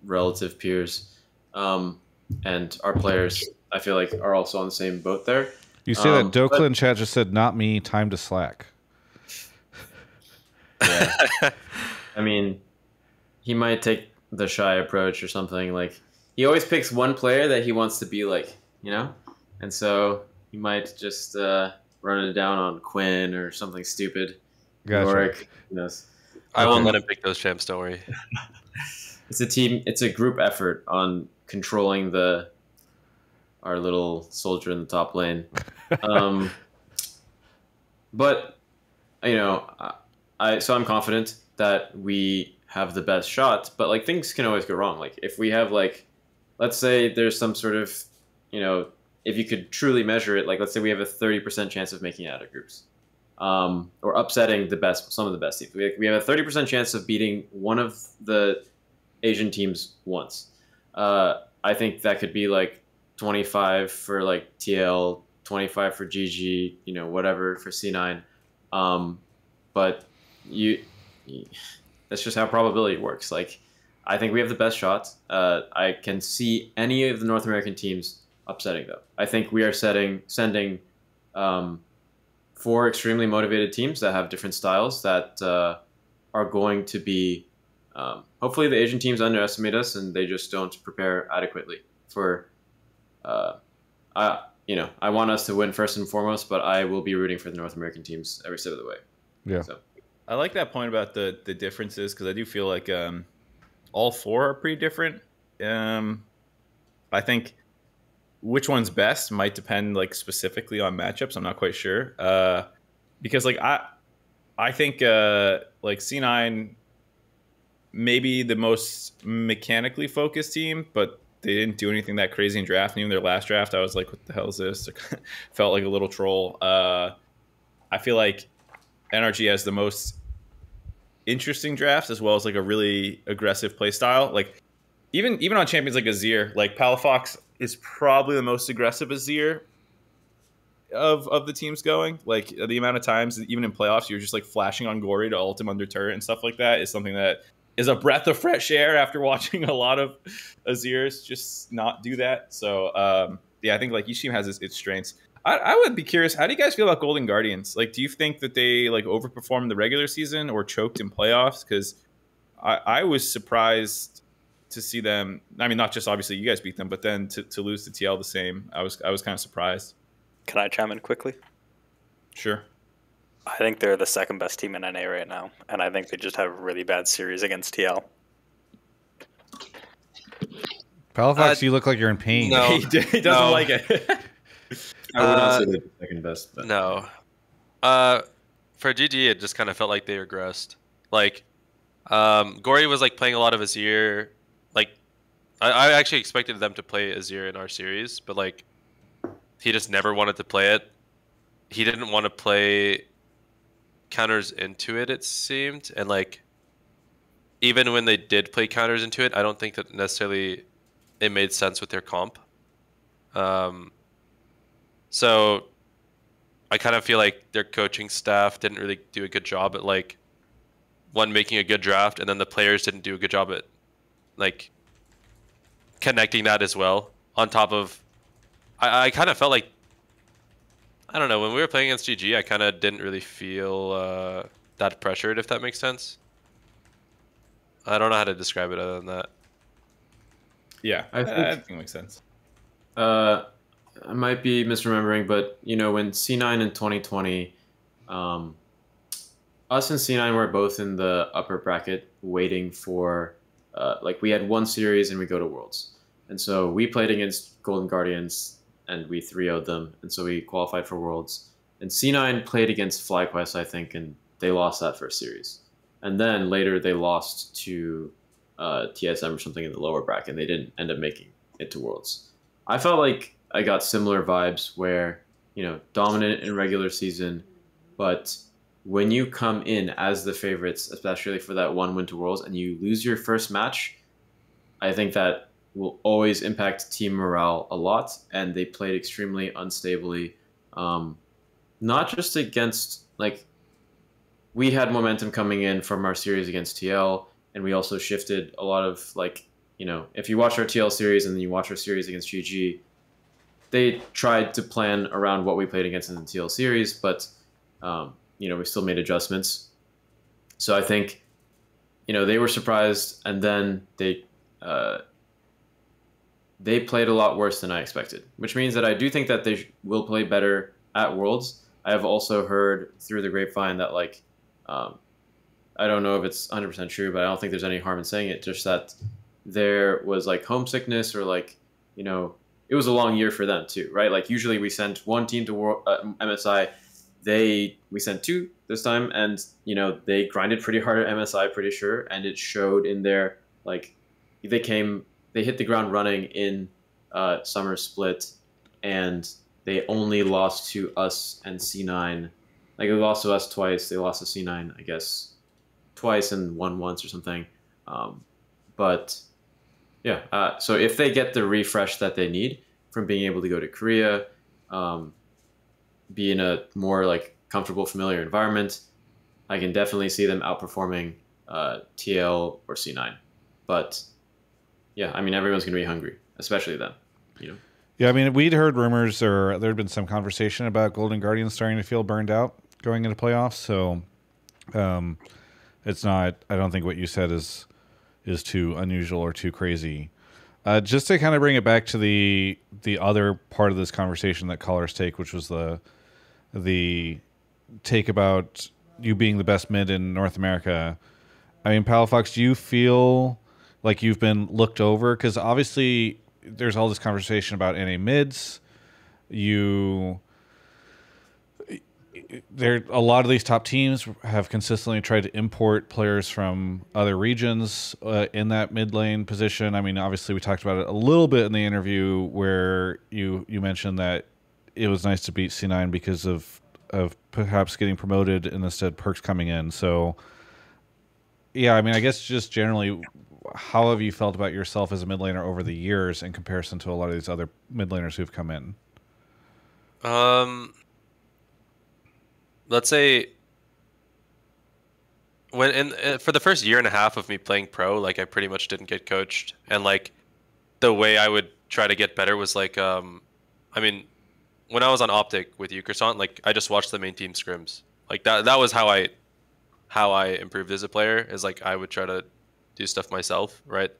relative peers. And our players, I feel like, are also on the same boat there. You say that Dhokla in chat just said, not me, time to slack. Yeah. I mean, he might take the shy approach or something. Like, he always picks one player that he wants to be like, And so he might just run it down on Quinn or something stupid. Gotcha. Yorick, who knows? I won't let him pick those champs, don't worry. It's a team, it's a group effort on controlling the our little soldier in the top lane. But you know, so I'm confident that we have the best shot. But like things can always go wrong. Like if we have like, let's say there's some sort of, you know, if you could truly measure it, like let's say we have a 30% chance of making it out of groups, or upsetting some of the best teams. We have a 30% chance of beating one of the Asian teams once. I think that could be like 25 for like TL, 25 for GG, you know, whatever for C9. But that's just how probability works. Like, I think we have the best shot. I can see any of the North American teams upsetting though. I think we are sending 4 extremely motivated teams that have different styles that are going to be. Hopefully, the Asian teams underestimate us and they just don't prepare adequately for. I want us to win first and foremost, but I will be rooting for the North American teams every step of the way. Yeah. So. I like that point about the differences because I do feel like all 4 are pretty different. I think which one's best might depend like specifically on matchups. I'm not quite sure because like I think like C9 maybe the most mechanically focused team, but they didn't do anything that crazy in draft. And even their last draft, I was like, what the hell is this? Felt like a little troll. I feel like NRG has the most interesting drafts as well as like a really aggressive play style. Like even on champions like Azir, like Palafox is probably the most aggressive Azir of the teams going. Like the amount of times, even in playoffs, you're just like flashing on Gory to ult him under turret and stuff like that is something that is a breath of fresh air after watching a lot of Azirs just not do that. So yeah, I think like each team has its strengths. I would be curious, how do you guys feel about Golden Guardians? Like, do you think that they like overperformed the regular season or choked in playoffs? Because I was surprised to see them. I mean, not just obviously you guys beat them, but then to lose to TL the same. I was kind of surprised. Can I chime in quickly? Sure. I think they're the second best team in NA right now, and I think they just have a really bad series against TL. Palafox, you look like you're in pain. No, he doesn't like it. I would not say they're the second best. But. No. For GG, it just kind of felt like they regressed. Like, Gory was like playing a lot of Azir. Like, I actually expected them to play Azir in our series, but like, he just never wanted to play it. He didn't want to play counters into it, it seemed. And like, even when they did play counters into it, I don't think that necessarily it made sense with their comp. So I kind of feel like their coaching staff didn't really do a good job at like making a good draft, and then the players didn't do a good job at like connecting that as well. On top of, I kind of felt like, I don't know, when we were playing against GG, I kind of didn't really feel that pressured, if that makes sense. I don't know how to describe it other than that. Yeah, I think it makes sense. I might be misremembering, but you know, when C9 in 2020, us and C9 were both in the upper bracket waiting for, like we had one series and we go to Worlds. And so we played against Golden Guardians and we 3-0'd them. And so we qualified for Worlds. And C9 played against FlyQuest, I think, and they lost that first series. And then later they lost to TSM or something in the lower bracket, and they didn't end up making it to Worlds. I felt like I got similar vibes where, you know, dominant in regular season, but when you come in as the favorites, especially for that one win to Worlds, and you lose your first match, I think that will always impact team morale a lot, and they played extremely unstably. Not just against, like, we had momentum coming in from our series against TL, and we also shifted a lot of, like, you know, if you watch our TL series and then you watch our series against GG, they tried to plan around what we played against in the TL series, but, you know, we still made adjustments. So I think, you know, they were surprised, and then they played a lot worse than I expected, which means that I do think that they will play better at Worlds. I have also heard through the grapevine that, like, I don't know if it's 100% true, but I don't think there's any harm in saying it, just that there was, like, homesickness or, like, you know, it was a long year for them too, right? Like usually we send one team to MSI, we sent two this time, and you know they grinded pretty hard at MSI, pretty sure, and it showed in their like they hit the ground running in summer split, and they only lost to us and C9. Like they lost to us twice, they lost to C9, I guess, twice and won once or something. But yeah, so if they get the refresh that they need from being able to go to Korea, be in a more like comfortable, familiar environment, I can definitely see them outperforming TL or C9. But yeah, I mean, everyone's going to be hungry, especially them, you know? Yeah, I mean, we'd heard rumors, or there had been some conversation about Golden Guardians starting to feel burned out going into playoffs. So it's not, I don't think what you said is too unusual or too crazy. Just to kind of bring it back to the other part of this conversation that callers take, which was the take about you being the best mid in North America. I mean, Palafox, do you feel like you've been looked over? Because obviously there's all this conversation about NA mids. A lot of these top teams have consistently tried to import players from other regions in that mid lane position. I mean, obviously we talked about it a little bit in the interview where you mentioned that it was nice to beat C9 because of perhaps getting promoted and instead perks coming in. So yeah, I mean, I guess just generally, how have you felt about yourself as a mid laner over the years in comparison to a lot of these other mid laners who've come in? Let's say for the first year and a half of me playing pro, like I pretty much didn't get coached, and like the way I would try to get better was like, I mean, when I was on Optic with you, Croissant, like I just watched the main team scrims. Like that was how I improved as a player. Is like I would try to do stuff myself, right?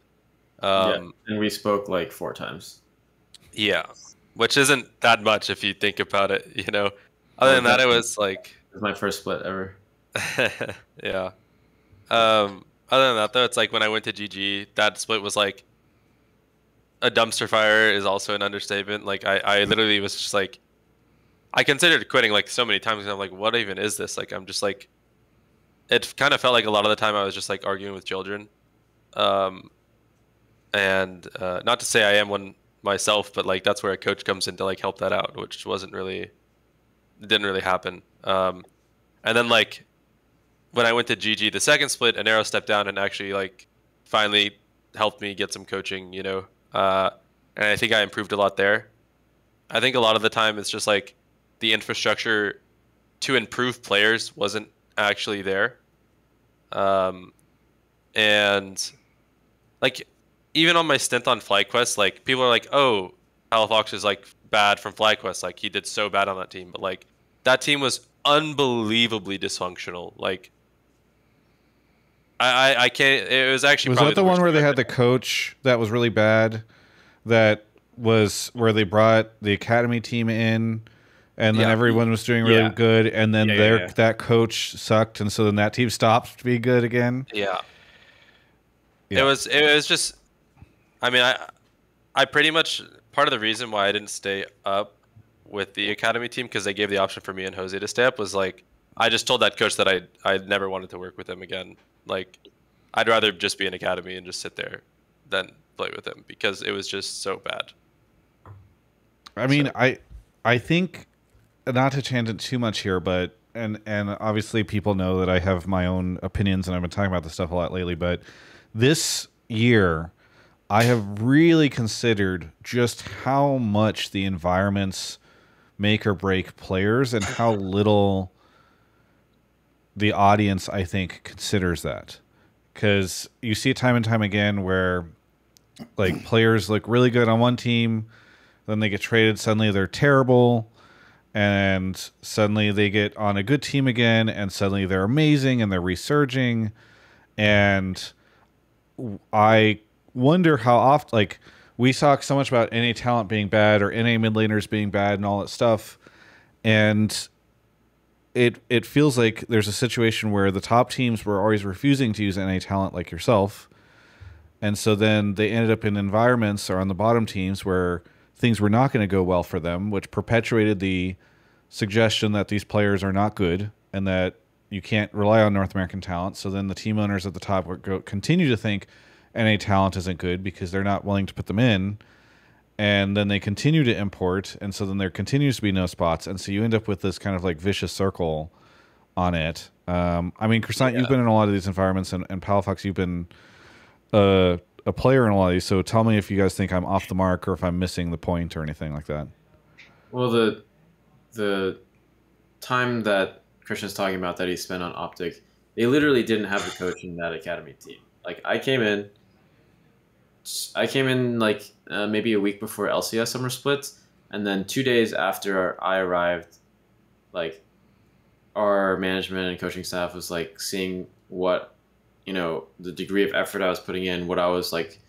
Yeah, and we spoke like 4 times. Yeah, which isn't that much if you think about it, you know. Other than that, it was like it was my first split ever. Yeah. Other than that, though, it's like when I went to GG, that split was like a dumpster fire is also an understatement. Like I literally was just like, I considered quitting like so many times, and I'm like, what even is this? Like I'm just like, it kind of felt like a lot of the time I was just like arguing with children. And not to say I am one myself, but like that's where a coach comes in to like help that out, which didn't really happen. And then like when I went to GG, the second split, an arrow stepped down and actually like finally helped me get some coaching, you know. And I think I improved a lot there. I think a lot of the time it's just like the infrastructure to improve players wasn't actually there. And like even on my stint on FlyQuest, like people are like, oh, Palafox is like bad from FlyQuest. Like he did so bad on that team, but like that team was unbelievably dysfunctional. Like I can't. It was actually was that the one where they had the coach that was really bad? That was where they brought the academy team in, and then everyone was doing really good, and then that coach sucked, and so then that team stopped to be good again. Yeah. It was just. I mean, I pretty much part of the reason why I didn't stay up with the academy team, because they gave the option for me and Jose to stay up, was like I just told that coach that I never wanted to work with him again. Like I'd rather just be an academy and just sit there than play with him, because it was just so bad. I mean, I think, not to tangent too much here, but and obviously people know that I have my own opinions and I've been talking about this stuff a lot lately, but this year I have really considered just how much the environments make or break players and how little the audience, I think, considers that. Because you see it time and time again where like players look really good on one team, then they get traded, suddenly they're terrible, and suddenly they get on a good team again, and suddenly they're amazing and they're resurging. And I wonder how often, like, we talk so much about NA talent being bad or NA mid laners being bad and all that stuff, and it feels like there's a situation where the top teams were always refusing to use NA talent like yourself, and so then they ended up in environments or on the bottom teams where things were not going to go well for them, which perpetuated the suggestion that these players are not good and that you can't rely on North American talent. So then the team owners at the top would continue to think NA talent isn't good because they're not willing to put them in. And then they continue to import, and so then there continues to be no spots, and so you end up with this kind of like vicious circle on it. I mean, Croissant, you've been in a lot of these environments, and Palafox, you've been a player in a lot of these, so tell me if you guys think I'm off the mark or if I'm missing the point or anything like that. Well, the time that Christian's talking about that he spent on Optic, they literally didn't have a coach in that academy team. Like, I came in like maybe a week before LCS summer split, and then 2 days after I arrived, like, our management and coaching staff was like seeing what, the degree of effort I was putting in, what I was like,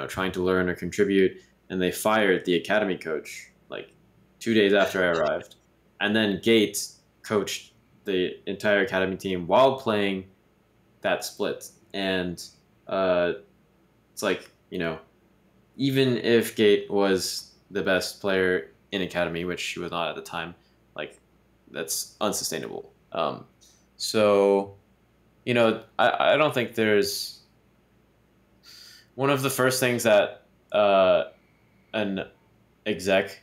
trying to learn or contribute, and they fired the academy coach like 2 days after I arrived, and then Gate coached the entire academy team while playing that split, and it's like, even if Gate was the best player in academy, which she was not at the time, like, that's unsustainable. So, I don't think there's one of the first things that an exec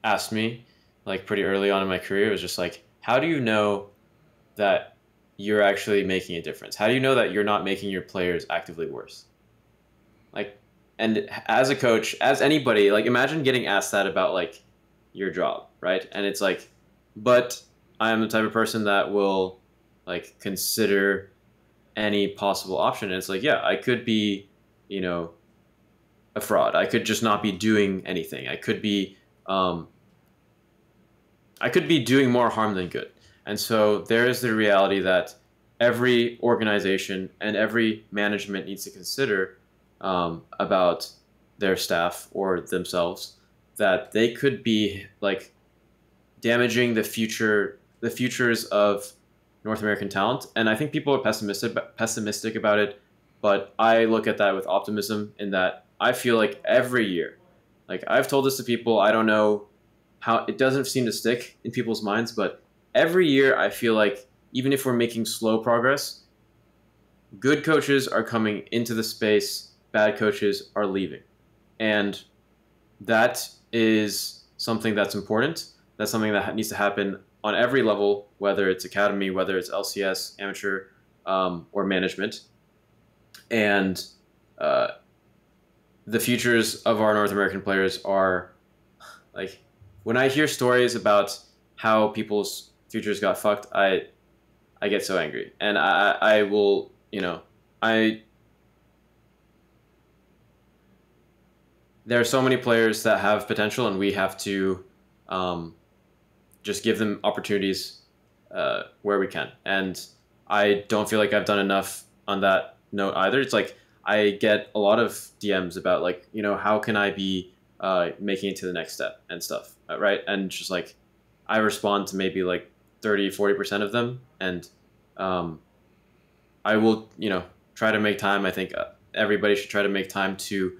asked me, like, pretty early on in my career was just like, how do you know that you're actually making a difference? How do you know that you're not making your players actively worse? Like, and as a coach, as anybody, like, imagine getting asked that about like your job, right? And it's like, but I am the type of person that will like consider any possible option. And it's like, yeah, I could be, a fraud. I could just not be doing anything. I could be doing more harm than good. And so there is the reality that every organization and every management needs to consider about their staff or themselves, that they could be like damaging the futures of North American talent. And I think people are pessimistic about it, but I look at that with optimism in that I feel like every year, like I've told this to people, I don't know how, it doesn't seem to stick in people's minds, but every year I feel like even if we're making slow progress, good coaches are coming into the space, bad coaches are leaving. And that is something that's important. That's something that needs to happen on every level, whether it's academy, whether it's LCS, amateur, or management. And the futures of our North American players are, like, when I hear stories about how people's futures got fucked, I get so angry. And I will, there are so many players that have potential, and we have to just give them opportunities where we can. And I don't feel like I've done enough on that note either. It's like I get a lot of DMs about like, how can I be making it to the next step and stuff, right? And just like I respond to maybe like 30-40% of them, and I will, try to make time. I think everybody should try to make time to,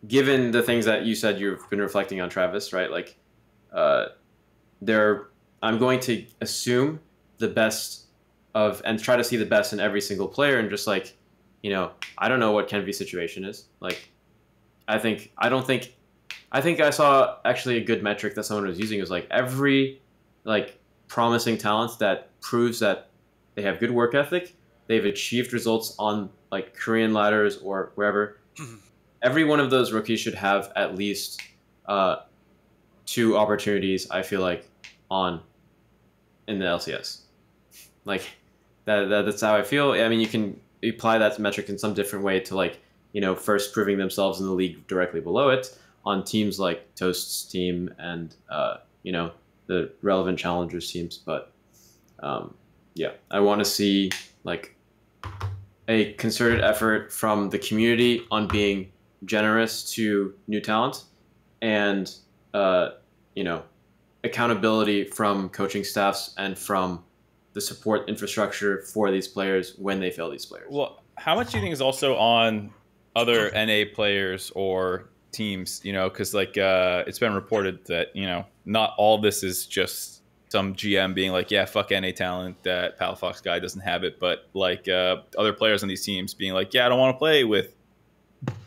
given the things that you said you've been reflecting on, Travis, right? Like, I'm going to assume the best of, and try to see the best in every single player, and just like, I don't know what Kenvy's situation is. Like, I think I saw actually a good metric that someone was using was like every like promising talent that proves that they have good work ethic, they've achieved results on like Korean ladders or wherever. Every one of those rookies should have at least 2 opportunities, I feel like, in the LCS. Like that's how I feel. I mean, you can apply that metric in some different way to like, first proving themselves in the league directly below it on teams like Toast's team and the relevant challengers teams. But yeah, I want to see like a concerted effort from the community on being generous to new talent, and accountability from coaching staffs and from the support infrastructure for these players when they fail these players. Well, how much do you think is also on other NA players or teams, you know, because like it's been reported that, you know, not all this is just some GM being like, yeah, fuck NA talent, that Palafox guy doesn't have it, but like other players on these teams being like, yeah, I don't want to play with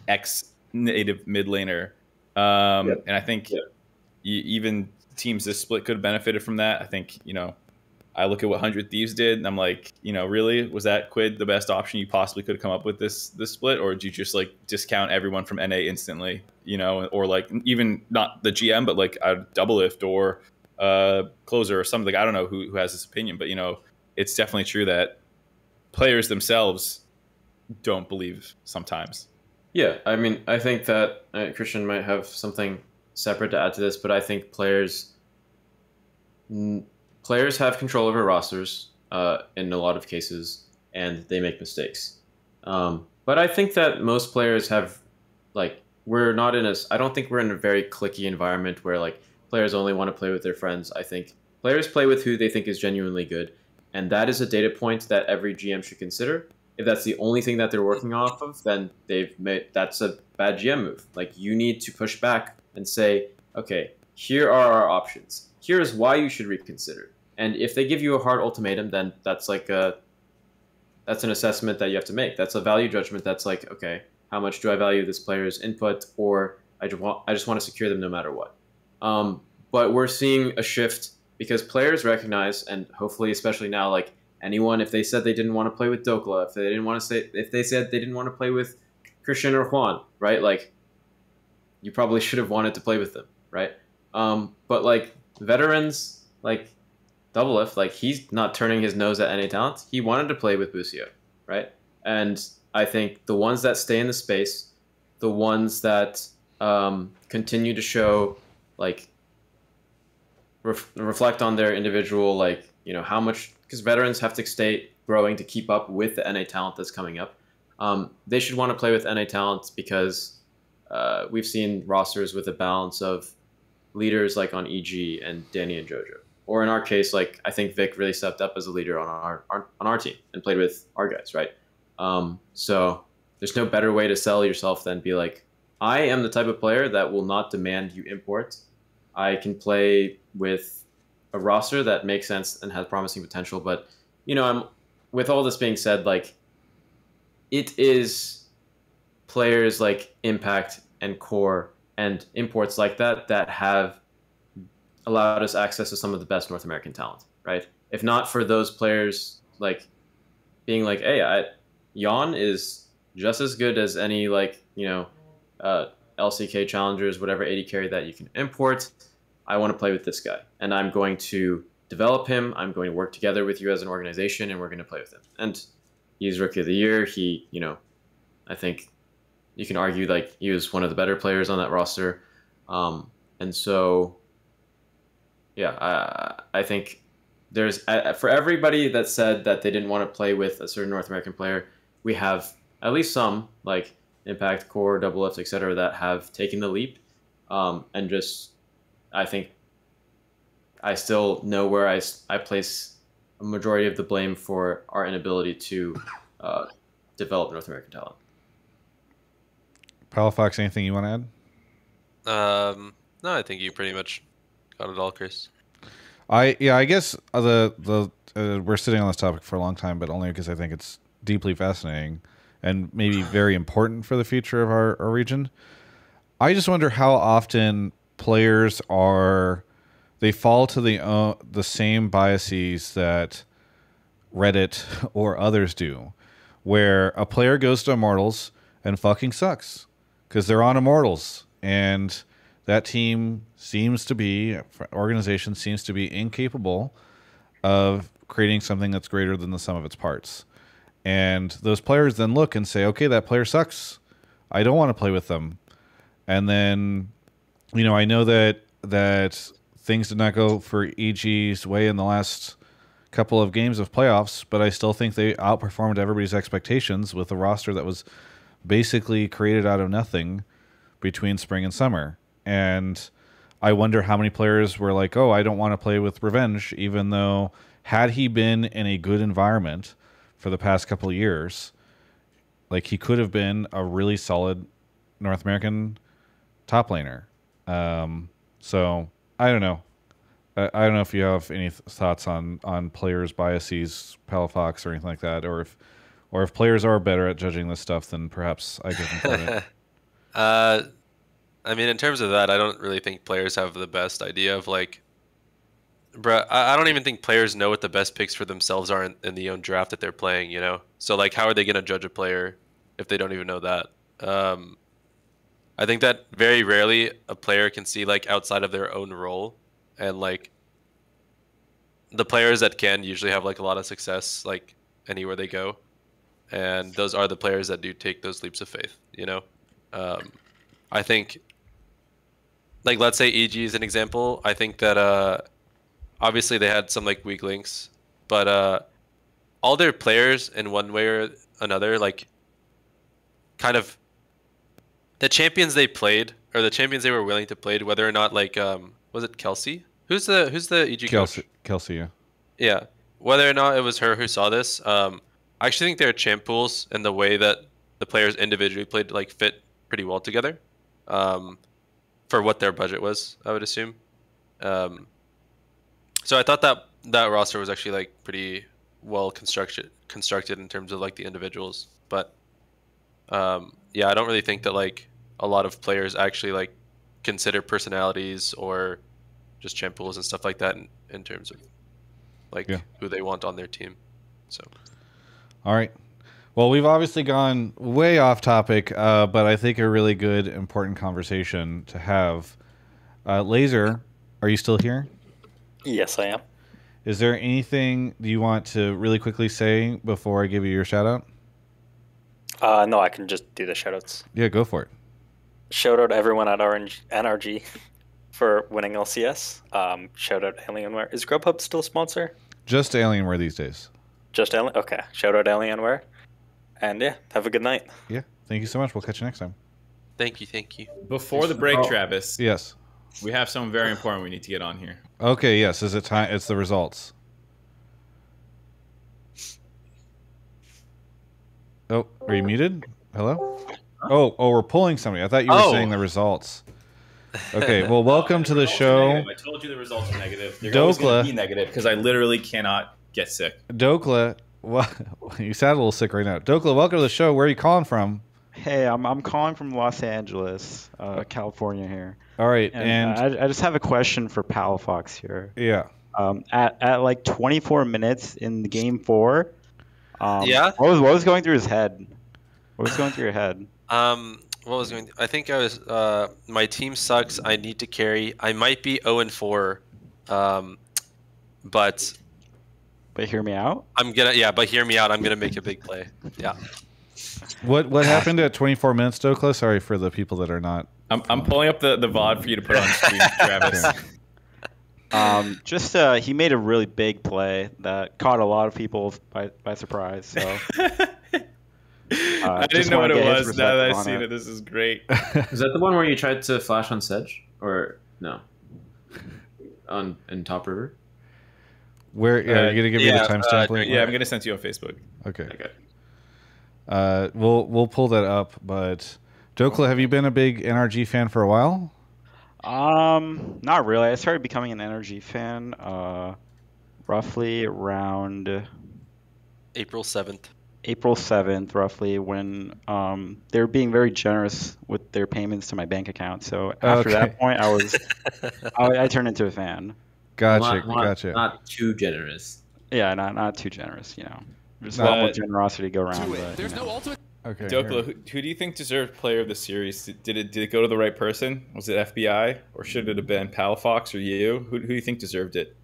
X native mid laner. And I think even teams this split could have benefited from that. I think, you know, I look at what 100 Thieves did, and I'm like, you know, really, was that Quid the best option you possibly could have come up with this split, or did you just like discount everyone from NA instantly, you know, or like even not the GM, but like a double lift or closer or something? I don't know who has this opinion, but you know, it's definitely true that players themselves don't believe sometimes. Yeah, I mean, I think that Christian might have something separate to add to this, but I think players have control over rosters in a lot of cases, and they make mistakes. But I think that most players have, like, I don't think we're in a very cliquey environment where, like, players only want to play with their friends. I think players play with who they think is genuinely good, and that is a data point that every GM should consider. If that's the only thing that they're working off of, then that's a bad GM move. Like, you need to push back and say, okay, here are our options. Here's why you should reconsider. And if they give you a hard ultimatum, then that's like that's an assessment that you have to make. That's a value judgment. That's like, okay, how much do I value this player's input, or I just want to secure them no matter what. But we're seeing a shift because players recognize, and hopefully, especially now, like anyone, if they said they didn't want to play with Dhokla, if they said they didn't want to play with Christian or Juan, right? Like, you probably should have wanted to play with them, right? But like veterans, like Doublelift, like he's not turning his nose at NA talent. He wanted to play with Busio, right? And I think the ones that stay in the space, the ones that continue to show, like, reflect on their individual, like, you know, how much, because veterans have to stay growing to keep up with the NA talent that's coming up. They should want to play with NA talent because we've seen rosters with a balance of leaders like on EG and Danny and Jojo. Or in our case, like, I think Vic really stepped up as a leader on our team and played with our guys, right? So there's no better way to sell yourself than be like, I am the type of player that will not demand you import. I can play with a roster that makes sense and has promising potential. But, you know, with all this being said, like, it is players like Impact and Core and imports like that that have allowed us access to some of the best North American talent, right? If not for those players, like, being like, hey, Jan is just as good as any, like, you know, LCK challengers, whatever 80 carry that you can import. I want to play with this guy, and I'm going to develop him. I'm going to work together with you as an organization, and we're going to play with him. And he's Rookie of the Year. He, you know, I think you can argue, like, he was one of the better players on that roster. And so, yeah, I think there's, for everybody that said that they didn't want to play with a certain North American player, we have at least some, like Impact, Core, Doublelift, etc., that have taken the leap. And just, I think I still know where I place a majority of the blame for our inability to develop North American talent. Palafox, anything you want to add? No, I think you pretty much got it all, Chris. I guess we're sitting on this topic for a long time, but only because I think it's deeply fascinating and maybe very important for the future of our region. I just wonder how often players fall to the same biases that Reddit or others do, where a player goes to Immortals and fucking sucks because they're on Immortals, and that organization seems to be incapable of creating something that's greater than the sum of its parts. And those players then look and say, okay, that player sucks. I don't want to play with them. And then, you know, I know that things did not go for EG's way in the last couple of games of playoffs, but I still think they outperformed everybody's expectations with a roster that was basically created out of nothing between spring and summer. And I wonder how many players were like, oh, I don't want to play with Revenge, even though had he been in a good environment for the past couple of years, like, he could have been a really solid North American top laner. So I don't know. I don't know if you have any thoughts on players' biases, Palafox, or anything like that, or if players are better at judging this stuff, then perhaps I give them credit. I mean, in terms of that, I don't really think players have the best idea of like, bruh, I don't even think players know what the best picks for themselves are in the own draft that they're playing, you know? So like, how are they going to judge a player if they don't even know that? I think that very rarely a player can see like outside of their own role, and like the players that can usually have like a lot of success like anywhere they go, and those are the players that do take those leaps of faith, you know? I think, like, let's say EG is an example. I think that obviously they had some like weak links, but all their players in one way or another, like, kind of the champions they played, or the champions they were willing to play, whether or not like was it Kelsey? Who's the EG coach? Kelsey, yeah. Yeah, whether or not it was her who saw this, I actually think their champ pools and the way that the players individually played like fit pretty well together, for what their budget was, I would assume. So I thought that roster was actually like pretty well constructed in terms of like the individuals, but yeah, I don't really think that like a lot of players actually like consider personalities or just champ pools and stuff like that in terms of like who they want on their team. So, all right. Well, we've obviously gone way off topic, but I think a really good, important conversation to have. Laser, are you still here? Yes, I am. Is there anything you want to really quickly say before I give you your shout out? No, I can just do the shoutouts. Yeah, go for it. Shout out everyone at NRG for winning LCS. Shout out Alienware. Is Grubhub still a sponsor? Just Alienware these days. Just Alien? Okay. Shout out Alienware. And yeah, have a good night. Yeah, thank you so much. We'll catch you next time. thank you. Before the break, Travis, Yes. we have something very important we need to get on here. Okay, yes. Is it time? It's the results. Oh, are you muted? Hello? Oh, we're pulling somebody. I thought you were saying the results. Okay, well, welcome to the show. I told you the results are negative. They're always going to be negative because I literally cannot get sick. Dhokla, well, you sound a little sick right now. Dhokla, welcome to the show. Where are you calling from? Hey, I'm calling from Los Angeles, California here. All right, and I just have a question for Palafox here. Yeah. At like 24 minutes in the game 4, Yeah. What was going through his head? What was going through your head? What was going? I think I was. My team sucks. I need to carry. I might be 0-4, but hear me out. I'm gonna. Yeah, but hear me out. I'm gonna make a big play. Yeah. What happened at 24 minutes, Dhokla? Sorry for the people that are not. I'm pulling up the VOD for you to put on screen, Travis. He made a really big play that caught a lot of people by surprise. So. I didn't know what it was. Now that I've seen it, this is great. Is that the one where you tried to flash on Sedge? Or no? In Top River? Where? Yeah, you're gonna give me the timestamp link. Yeah, I'm gonna send you on Facebook. Okay. We'll pull that up. But Dhokla, have you been a big NRG fan for a while? Not really. I started becoming an NRG fan roughly around April 7th. April 7th, roughly, when they were being very generous with their payments to my bank account. So after that point, I turned into a fan. Gotcha. Not too generous. Yeah, not too generous. You know, there's a lot more generosity to go around. But, There's no ultimate. Okay. Dhokla, who do you think deserved Player of the Series? Did it go to the right person? Was it FBI, or should it have been Palafox or you? Who do you think deserved it?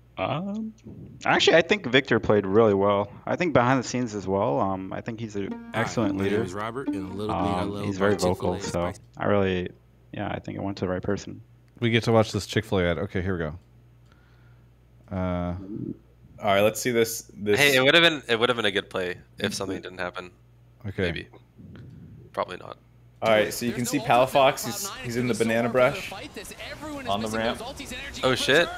Actually, I think Victor played really well. I think behind the scenes as well. I think he's an excellent leader. Robert, and a little bit I love he's very vocal, Chick-fil-A so I think it went to the right person. We get to watch this Chick-fil-A ad. Okay, here we go. All right, let's see this. Hey, it would have been a good play if something didn't happen. Okay. Maybe. Probably not. All right, so you can see Palafox. He's in the banana brush on the ramp. Oh shit!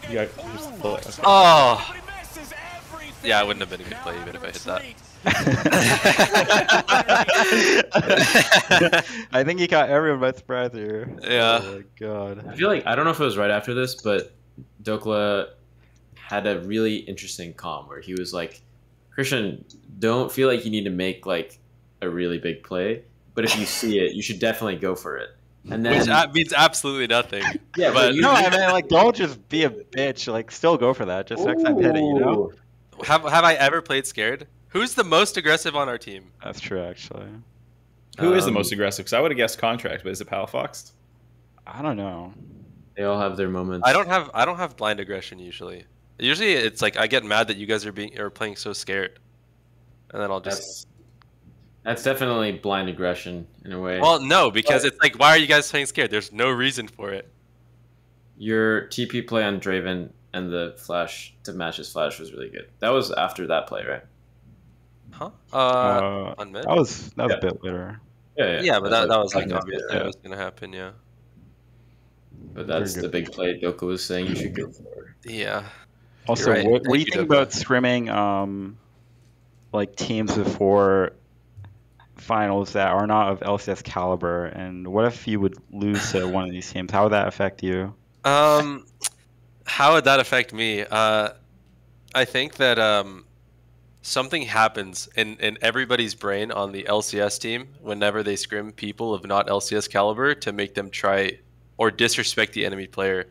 You got, just pull it. Okay. Oh! Yeah, it wouldn't have been a good play even if I hit that. I think he caught everyone by surprise here. Yeah. Oh my god. I feel like, I don't know if it was right after this, but Dhokla had a really interesting calm where he was like, Christian, don't feel like you need to make like a really big play, but if you see it, you should definitely go for it. And then Which means absolutely nothing. yeah, but No, I mean, like, don't just be a bitch. Like, still go for that. Just next time hit it, you know? have I ever played scared? Who's the most aggressive on our team? That's true, actually. Who is the most aggressive? Because I would have guessed Contract, but is it Palafox? I don't know. They all have their moments. I don't have blind aggression usually. Usually it's like I get mad that you guys are playing so scared, and then I'll just. That's definitely blind aggression in a way. Well, no, because it's like, why are you guys playing scared? There's no reason for it. Your TP play on Draven and the flash to match his flash was really good. That was after that play, right? Huh? On mid? That was a bit later. Yeah, but that was like that's obvious good, that yeah. was gonna happen. Yeah. But that's the big play Dhokla was saying you should go for. Yeah. Also, You're right. what do you Thank you, think Dhokla. about scrimming like teams before finals that are not of LCS caliber? And what if you would lose to one of these teams? How would that affect you? How would that affect me? I think that something happens in everybody's brain on the LCS team whenever they scrim people of not LCS caliber to make them try or disrespect the enemy player,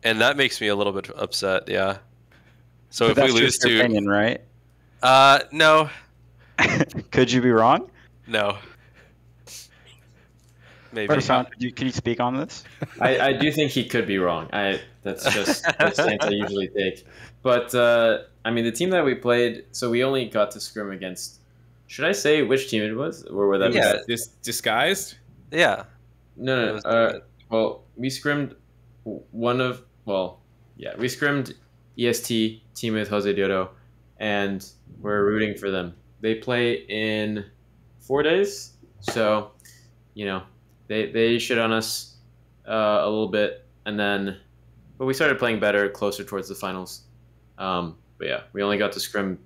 and that makes me a little bit upset. Yeah. So But if we that's lose just your to, opinion, right? no, Could you be wrong? no, maybe. Croissant, could you speak on this? I do think he could be wrong. That's just the stance I usually take. But I mean, the team that we played, so we only got to scrim against. Should I say which team it was, or would that be? Yeah. Disguised? Yeah. No. Well, we scrimmed we scrimmed EST team with Jose Diodo, and we're rooting for them. They play in 4 days, so they shit on us a little bit, but we started playing better closer towards the finals. But yeah, we only got to scrim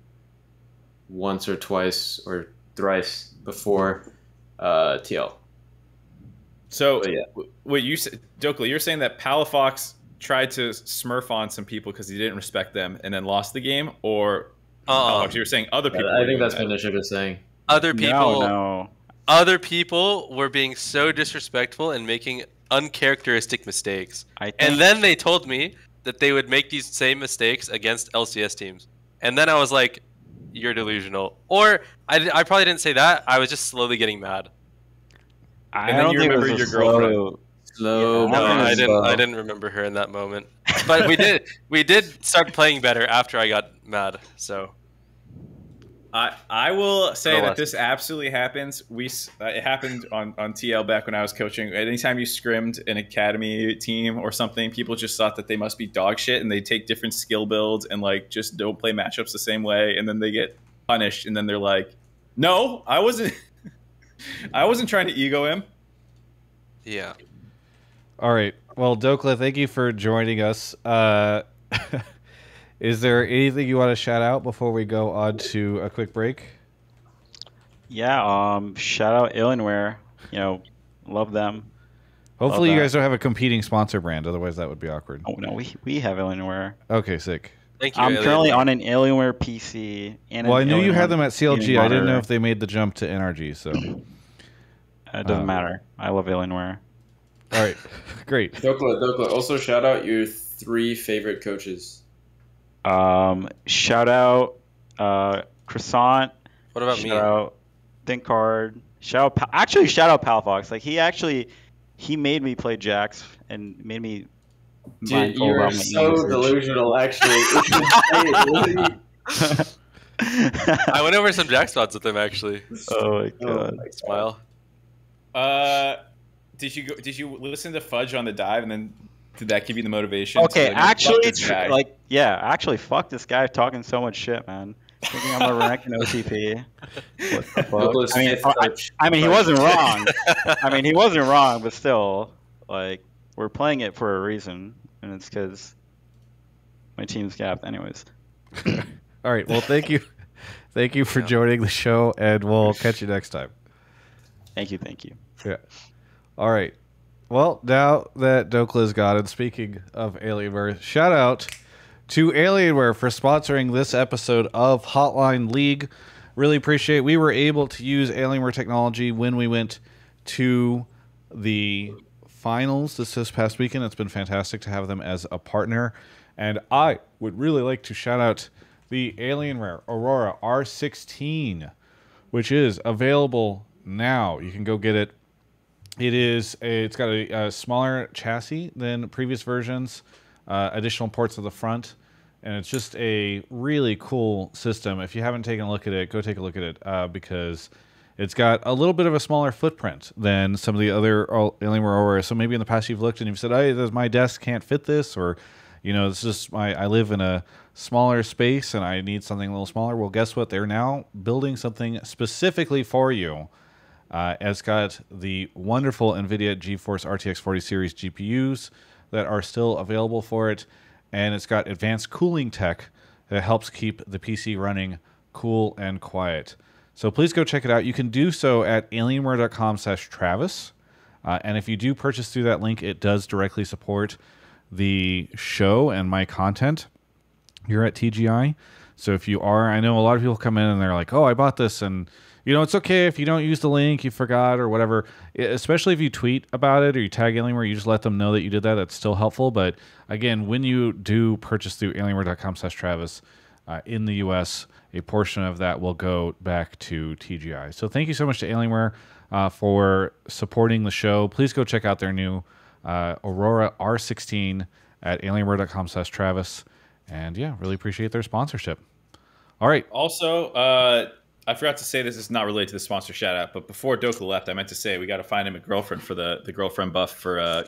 once or twice or thrice before TL. So, yeah. what you said, Dhokla, you're saying that Palafox tried to smurf on some people because he didn't respect them and then lost the game, or Palafox, you were saying other people? I think that's what Nishib is saying. Other people. No. Other people were being so disrespectful and making uncharacteristic mistakes. And then they told me that they would make these same mistakes against LCS teams. And then I was like, you're delusional. Or I probably didn't say that. I was just slowly getting mad. And then you remember your girlfriend. Slow. No, I didn't remember her in that moment. But we did start playing better after I got mad. So I will say that this absolutely happens. It happened on TL back when I was coaching. Anytime you scrimmed an academy team or something, people just thought that they must be dog shit, and they take different skill builds and like just don't play matchups the same way, and then they get punished, and then they're like, "No, I wasn't. I wasn't trying to ego him." yeah. All right. Well, Dhokla, thank you for joining us. Is there anything you want to shout out before we go on to a quick break? Yeah, shout out Alienware. Love them. Hopefully Love you that. guys don't have a competing sponsor brand, otherwise that would be awkward. Oh no, we have Alienware. Okay, sick. Thank you. I'm Alien. currently on an Alienware PC. And Well, I an knew you Alienware had them at CLG. gaming I didn't know monitor. if they made the jump to NRG, so. It doesn't matter. I love Alienware. All right, great. Dhokla, also shout out your 3 favorite coaches. Shout out Croissant. What about shout me? out Thinkard. Shout out Palafox. Like he made me play Jax and made me. Dude, mindful you're about my so usage. delusional, actually. I went over some jack spots with them actually. Oh my god. Smile. Did you listen to Fudge on the dive, and then did that give you the motivation? Okay, to, like, fuck actually, this guy? actually, fuck this guy talking so much shit, man. Thinking I'm a rank in OTP. What the Dhokla fuck? I mean, he wasn't wrong. He wasn't wrong, but still, like, we're playing it for a reason, and it's because my team's gapped, anyways. All right. Well, thank you. Thank you for joining the show, and we'll catch you next time. Thank you. Thank you. Yeah. All right. Well, now that Dhokla's gone, and speaking of Alienware, shout out to Alienware for sponsoring this episode of Hotline League. Really appreciate it. We were able to use Alienware technology when we went to the finals this past weekend. It's been fantastic to have them as a partner. And I would really like to shout out the Alienware Aurora R16, which is available now. You can go get it. It's got a smaller chassis than previous versions, additional ports at the front, and it's just a really cool system. If you haven't taken a look at it, go take a look at it because it's got a little bit of a smaller footprint than some of the other Alienware Aurora. So maybe in the past you've looked and you've said, "Hey, my desk can't fit this," or this is I live in a smaller space and I need something a little smaller. Well, guess what? They're now building something specifically for you. It's got the wonderful NVIDIA GeForce RTX 40 series GPUs that are still available for it, and it's got advanced cooling tech that helps keep the PC running cool and quiet. So please go check it out. You can do so at alienware.com/Travis, and if you do purchase through that link, it does directly support the show and my content here at TGI. So if you are, I know a lot of people come in and they're like, "Oh, I bought this," and it's okay if you don't use the link, you forgot or whatever. Especially if you tweet about it or you tag Alienware, you just let them know that you did that. That's still helpful. But again, when you do purchase through alienware.com/Travis in the US, a portion of that will go back to TGI. So thank you so much to Alienware for supporting the show. Please go check out their new Aurora R16 at alienware.com/Travis. And yeah, really appreciate their sponsorship. All right. Also, I forgot to say this is not related to the sponsor shout out, but before Dhokla left, I meant to say we got to find him a girlfriend for the girlfriend buff for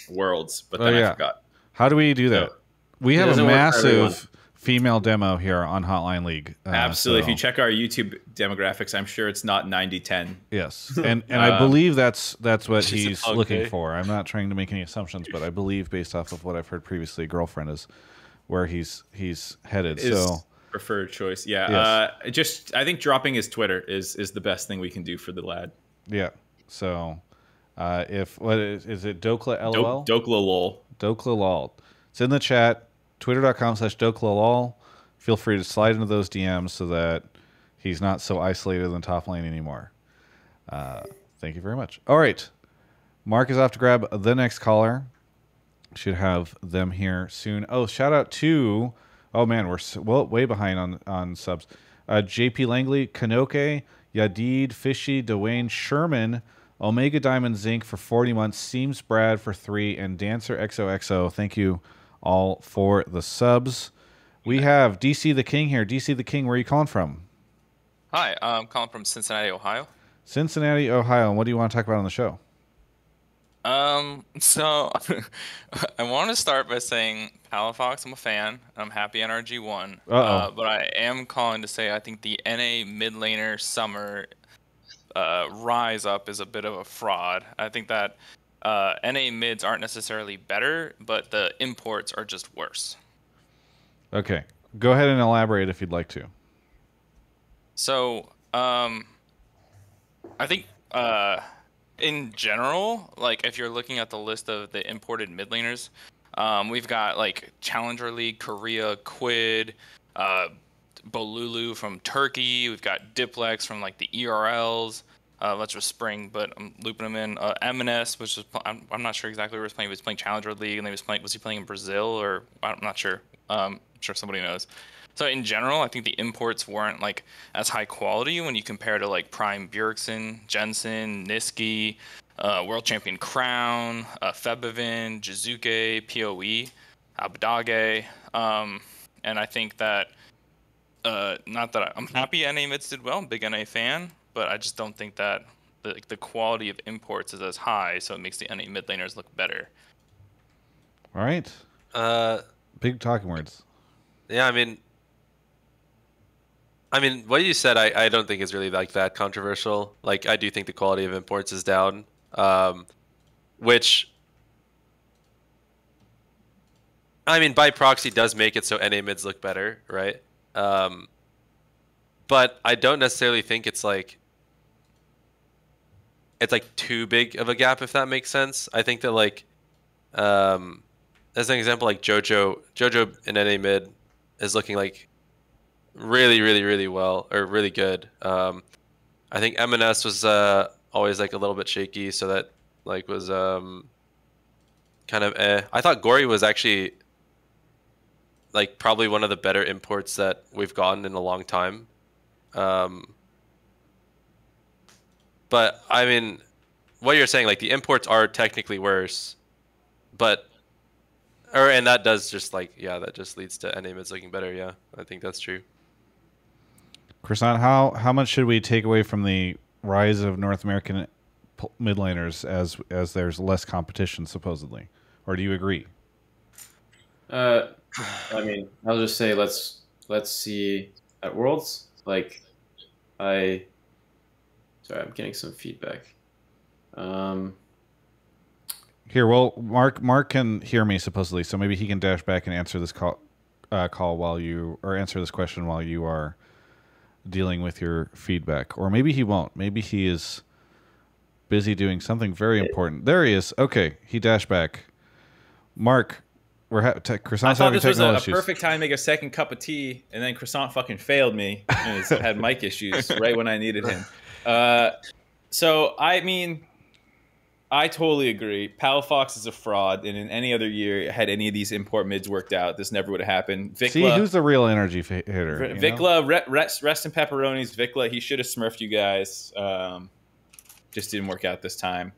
Worlds, but then I forgot. How do we do that? So, we have a massive female demo here on Hotline League. Absolutely. If you check our YouTube demographics, I'm sure it's not 90-10. Yes, and I believe that's what he's looking for. I'm not trying to make any assumptions, but I believe based off of what I've heard previously, girlfriend is where he's headed. So. Preferred choice, yeah. Yes. I think dropping his Twitter is the best thing we can do for the lad. Yeah. So, what is it? Dhokla LOL. Dhokla lol. Dhokla lol. It's in the chat. Twitter.com/Dhokla lol. Feel free to slide into those DMs so that he's not so isolated in the top lane anymore. Thank you very much. All right, Mark is off to grab the next caller. Should have them here soon. Oh, shout out to. Oh, man, we're way behind on subs. JP Langley, Kanoke, Yadid, Fishy, Dwayne, Sherman, Omega Diamond Zinc for 40 months, Seems Brad for 3, and Dancer XOXO. Thank you all for the subs. We have DC the King here. DC the King, where are you calling from? Hi, I'm calling from Cincinnati, Ohio. Cincinnati, Ohio. And what do you want to talk about on the show? So I want to start by saying Palafox, I'm a fan. I'm happy NRG won. But I am calling to say I think the NA mid laner summer rise up is a bit of a fraud. I think that NA mids aren't necessarily better, but the imports are just worse. Okay. Go ahead and elaborate if you'd like to. So, I think in general, like if you're looking at the list of the imported mid laners, we've got like Challenger League, Korea, Quid, Bolulu from Turkey. We've got Diplex from like the ERLs. Let's just Spring, but I'm looping them in. MNS, which is I'm not sure exactly where he was playing. He was playing Challenger League, and was he playing in Brazil or I'm not sure. I'm sure somebody knows. So in general, I think the imports weren't like as high quality when you compare to like Prime Bjergsen, Jensen, Niski, World Champion Crown, Febivin, Jizuke, PoE, Abadage. And I think that, not that I'm happy NA mids did well, I'm a big NA fan, but I just don't think that the quality of imports is as high, so it makes the NA mid laners look better. All right. Big talking words. Yeah, I mean, what you said, I don't think is really like that controversial. Like, I do think the quality of imports is down, which, I mean, by proxy does make it so NA mids look better, right? But I don't necessarily think it's like too big of a gap, if that makes sense. I think that like as an example, like Jojo in NA mid is looking like really well, or really good. I think M&S was always like a little bit shaky, so that like was kind of I thought Gory was actually like probably one of the better imports that we've gotten in a long time. But I mean, what you're saying, like the imports are technically worse, and that does just like, yeah, that just leads to NA mids looking better. Yeah, I think that's true. Croissant, how much should we take away from the rise of North American mid laners as there's less competition supposedly, or do you agree? I mean, I'll just say let's see at Worlds. Like, sorry, I'm getting some feedback. Here, well, Mark can hear me supposedly, so maybe he can dash back and answer this call while you, or answer this question while you are dealing with your feedback, or maybe he won't. Maybe he is busy doing something very important. There he is. Okay, he dashed back. Mark, Croissant's I thought having this was technical a issues. perfect time to make a second cup of tea, and then Croissant fucking failed me and had mic issues right when I needed him. So, I mean, I totally agree. Palafox is a fraud, and in any other year, had any of these import mids worked out, this never would have happened. Vikla, See, who's the real energy hitter? Vikla, rest in pepperonis. Vikla, he should have smurfed you guys. Just didn't work out this time.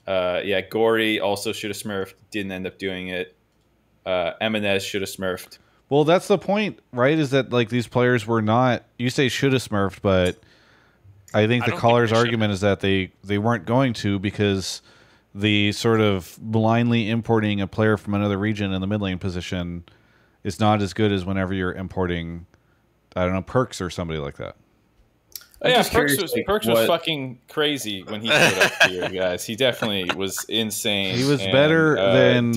Yeah, Gory also should have smurfed. Didn't end up doing it. M&S should have smurfed. Well, that's the point, right? Is that like these players were not. You say should have smurfed, but I think the caller's argument is that they weren't going to, because the sort of blindly importing a player from another region in the mid lane position is not as good as whenever you're importing, I don't know, Perks or somebody like that. Oh, yeah, Perks was fucking crazy when he showed up here, guys. He definitely was insane. He was better than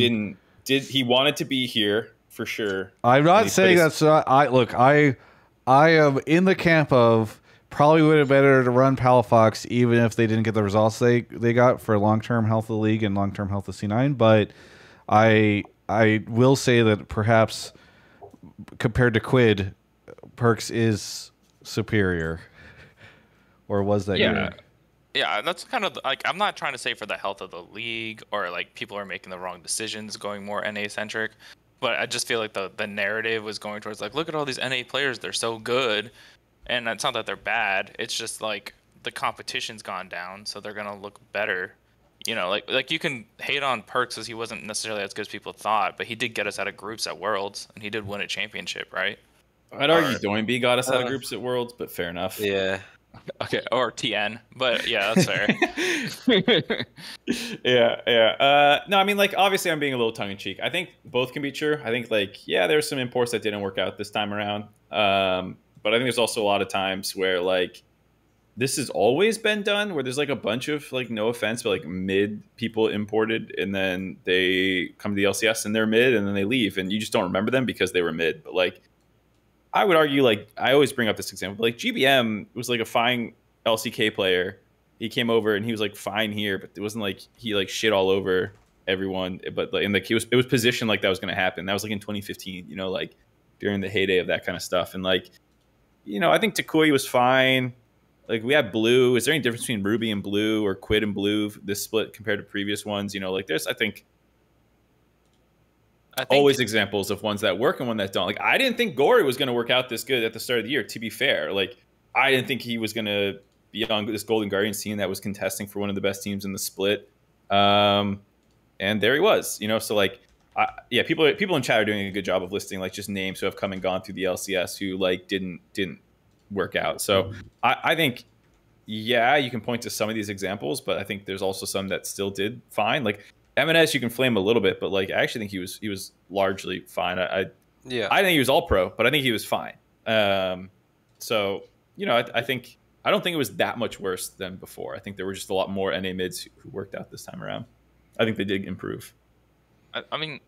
he wanted to be here for sure. I'm not saying that's not. I am in the camp of probably would have been better to run Palafox even if they didn't get the results they got for long-term health of the league and long-term health of C9. But I will say that perhaps compared to Quid, Perks is superior. Or was that? Yeah. Yeah, that's kind of like, I'm not trying to say for the health of the league or like people are making the wrong decisions going more NA centric, but I just feel like the narrative was going towards like, look at all these NA players, they're so good. And it's not that they're bad, it's just like the competition's gone down, so they're gonna look better. You know, like you can hate on Perks as he wasn't necessarily as good as people thought, but he did get us out of groups at Worlds and he did win a championship, right? I'd argue Doinby got us out of groups at Worlds, but fair enough. Yeah. Okay, or TN, but yeah, that's fair. Yeah. No, I mean, like, obviously I'm being a little tongue-in-cheek. I think both can be true. I think, like, yeah, there's some imports that didn't work out this time around. But I think there's also a lot of times where, like, this has always been done, where there's, like, a bunch of, like, no offense, but, like, mid people imported, and then they come to the LCS and they're mid, and then they leave, and you just don't remember them because they were mid. But, like, I would argue, like, I always bring up this example, but, like, GBM was like a fine LCK player. He came over and he was like fine here, but it wasn't like he like shit all over everyone. But like, and like it was positioned like that was going to happen. That was like in 2015, you know, like during the heyday of that kind of stuff. And like, you know, I think Takui was fine. Like we have Blue. Is there any difference between Ruby and Blue or Quid and Blue this split compared to previous ones? You know, like there's I think always examples of ones that work and one that don't. Like I didn't think Gory was going to work out this good at the start of the year. To be fair, like I didn't think he was going to be on this Golden Guardians team that was contesting for one of the best teams in the split. And there he was. You know, so like, yeah, people in chat are doing a good job of listing like just names who have come and gone through the LCS who like didn't work out. So I think, yeah, you can point to some of these examples, but I think there's also some that still did fine. Like M&S, you can flame a little bit, but like I actually think he was largely fine. I think he was all pro, but I think he was fine. So you know, I think I don't think it was that much worse than before. I think there were just a lot more NA mids who worked out this time around. I think they did improve. I mean,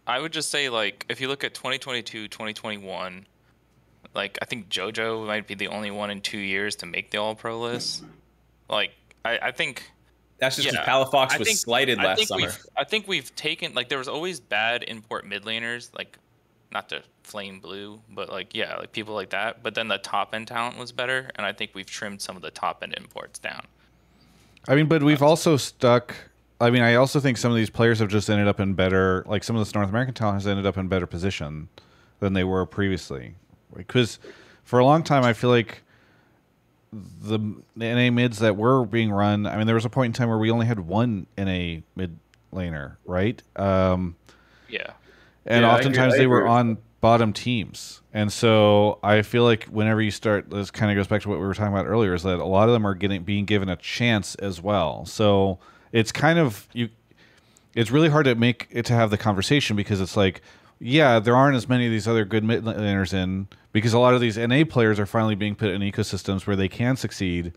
I would just say like if you look at 2022, 2021, Like, I think JoJo might be the only one in 2 years to make the All-Pro list. Like, I think That's just because Palafox was slighted I last think summer. I think we've taken, like, there was always bad import mid laners, like, not to flame blue, but like, yeah, like people like that. But then the top end talent was better, and I think we've trimmed some of the top end imports down. I mean, but we've also stuck. I mean, I also think some of these players have just ended up in better, like some of this North American talent has ended up in better position than they were previously. Because for a long time, I feel like the NA mids that were being run, I mean, there was a point in time where we only had one NA mid laner, right? Yeah. And Yeah, oftentimes I they were agree. on bottom teams. And so I feel like whenever you start, this kind of goes back to what we were talking about earlier, is that a lot of them are being given a chance as well. So it's kind of, it's really hard to have the conversation, because it's like, yeah, there aren't as many of these other good mid laners in, because a lot of these NA players are finally being put in ecosystems where they can succeed.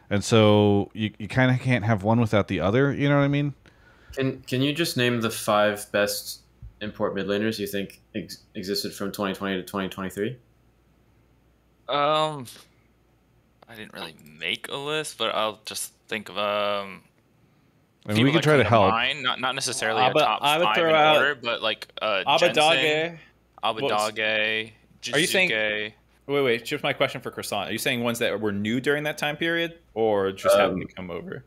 And so you kind of can't have one without the other. You know what I mean? Can you just name the 5 best import mid laners you think existed from 2020 to 2023? I didn't really make a list, but I'll just think of I mean, people we can that try come to help. mind, not necessarily I a top would 5 throw in out order, but like Abadage. Abadage, Are you saying- Jizuke. Wait. Just my question for Croissant. Are you saying ones that were new during that time period, or just happened to come over?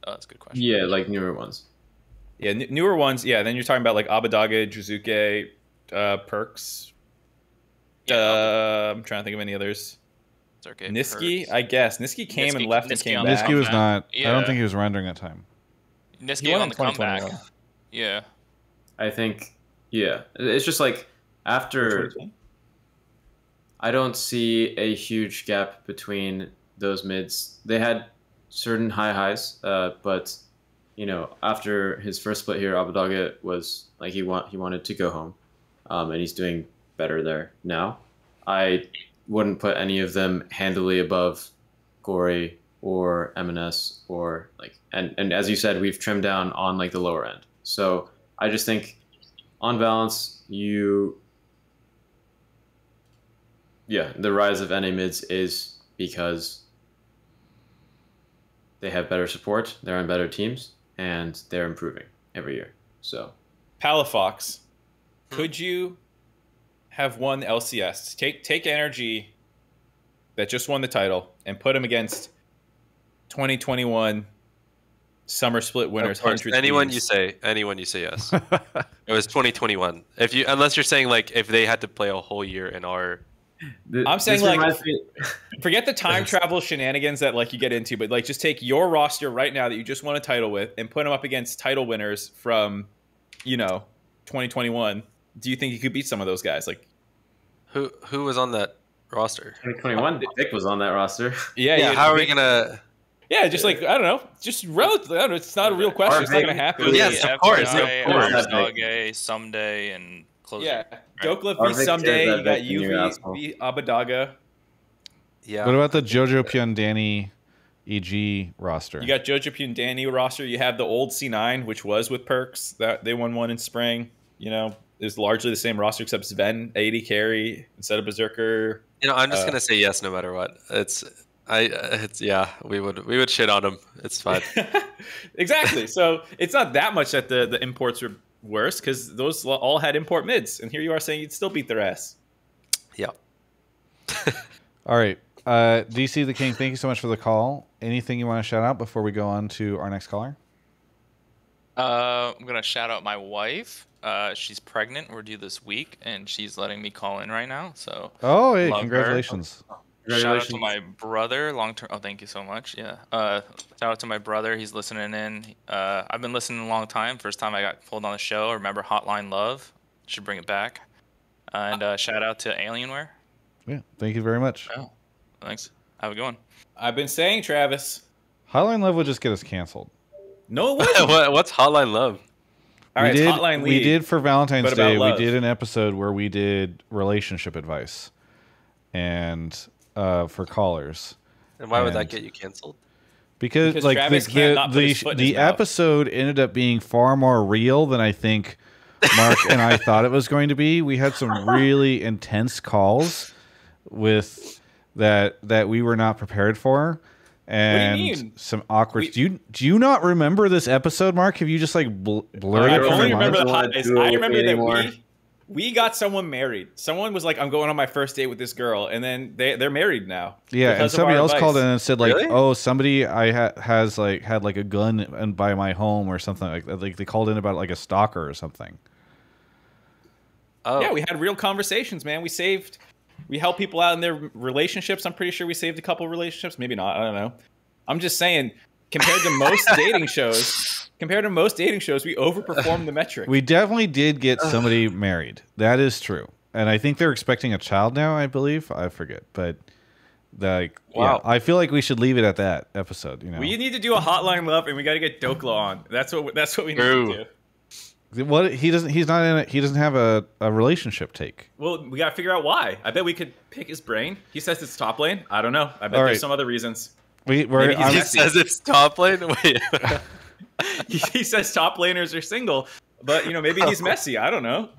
Oh, that's a good question. Yeah, like newer ones. Yeah, newer ones. Yeah, then you're talking about like Abadage, Jizuke, Perks. I'm trying to think of any others. It's okay. Niski, Perks. I guess. Niski came and left and Niski came on back. Niski was comeback. not. I Yeah. don't think he was around during that time. Niski He won on in the comeback. 2021. Yeah. I think, yeah. It's just like after, I don't see a huge gap between those mids. They had certain highs, but you know, after his first split here, Abadage was like he wanted to go home, and he's doing better there now. I wouldn't put any of them handily above Gory or M&S or like, and as you said, we've trimmed down on like the lower end. So I just think on balance, the rise of NA mids is because they have better support, they're on better teams, and they're improving every year. So Palafox, could you have won LCS? Take NRG that just won the title and put him against 2021 summer split winners. Of course, 100 anyone teams. you say yes. It was 2021. Unless you're saying like if they had to play a whole year in our. I'm saying like forget the time travel shenanigans that like you get into, but like just take your roster right now that you just won a title with and put them up against title winners from, 2021. Do you think you could beat some of those guys? Like Who was on that roster? 2021, Dick was on that roster. yeah. How are we gonna? Yeah, just like I don't know, just relatively. I don't know, it's not a real question. It's not gonna happen. Yes, of course. Abadage, someday, and closer. Yeah, Dhokla Our v Vic someday. said You that got Vic in your asshole. UV v Abadaga. Yeah. What about the Jojo Pyondani EG roster? You got Jojo Pyondani roster. You have the old C9, which was with Perks. That they won one in spring. It's largely the same roster except Sven 80 carry instead of Berserker. I'm just gonna say yes no matter what. We would shit on him. It's fine. Exactly. So it's not that much that the imports are worse because those all had import mids, and here you are saying you'd still beat their ass. Yeah. All right. DC the King, thank you so much for the call. Anything you want to shout out before we go on to our next caller? I'm gonna shout out my wife. She's pregnant. We're due this week, and she's letting me call in right now. So Oh, hey, love congratulations. her. Shout out to my brother, long term. Oh, thank you so much. Yeah. Shout out to my brother. He's listening in. I've been listening a long time. First time I got pulled on the show. Remember Hotline Love? Should bring it back. And shout out to Alienware. Yeah, thank you very much. Oh, thanks. Have a good one. I've been saying, Travis. Hotline Love would just get us canceled. No, it wouldn't. What's Hotline Love? All right, Hotline we League. did for Valentine's but about Day. We love. did an episode where we did relationship advice, and for callers. And why would that And- get you canceled? Because like Travis can't not put his foot in his the mouth. episode ended up being far more real than I think Mark and I thought it was going to be. We had some really intense calls with that we were not prepared for, and What do you mean? some awkward. Do you not remember this episode, Mark? Have you just like blurred I it from only your mind? remember mind? I remember that we got someone married. Someone was like, "I'm going on my first date with this girl," and then they're married now. Yeah, and somebody else called in and said like, Really? "Oh, somebody has had like a gun by my home or something like that." Like they called in about like a stalker or something. Oh. Yeah, we had real conversations, man. We helped people out in their relationships. I'm pretty sure we saved a couple relationships. Maybe not. I don't know. I'm just saying, compared to most dating shows, we overperformed the metric. We definitely did get somebody married. That is true, and I think they're expecting a child now. I believe. I forget, but like, Wow. yeah, I feel like we should leave it at that episode. You know, We need to do a hotline love, and we got to get Dhokla on. That's what we need True. to do. what he doesn't. He's not in it. He doesn't have a relationship take. Well, we got to figure out why. I bet we could pick his brain. He says it's top lane. I don't know. I bet All there's right. some other reasons. We're Maybe he's I'm- He messy. says it's top lane. Wait. He says top laners are single, but maybe he's messy. I don't know.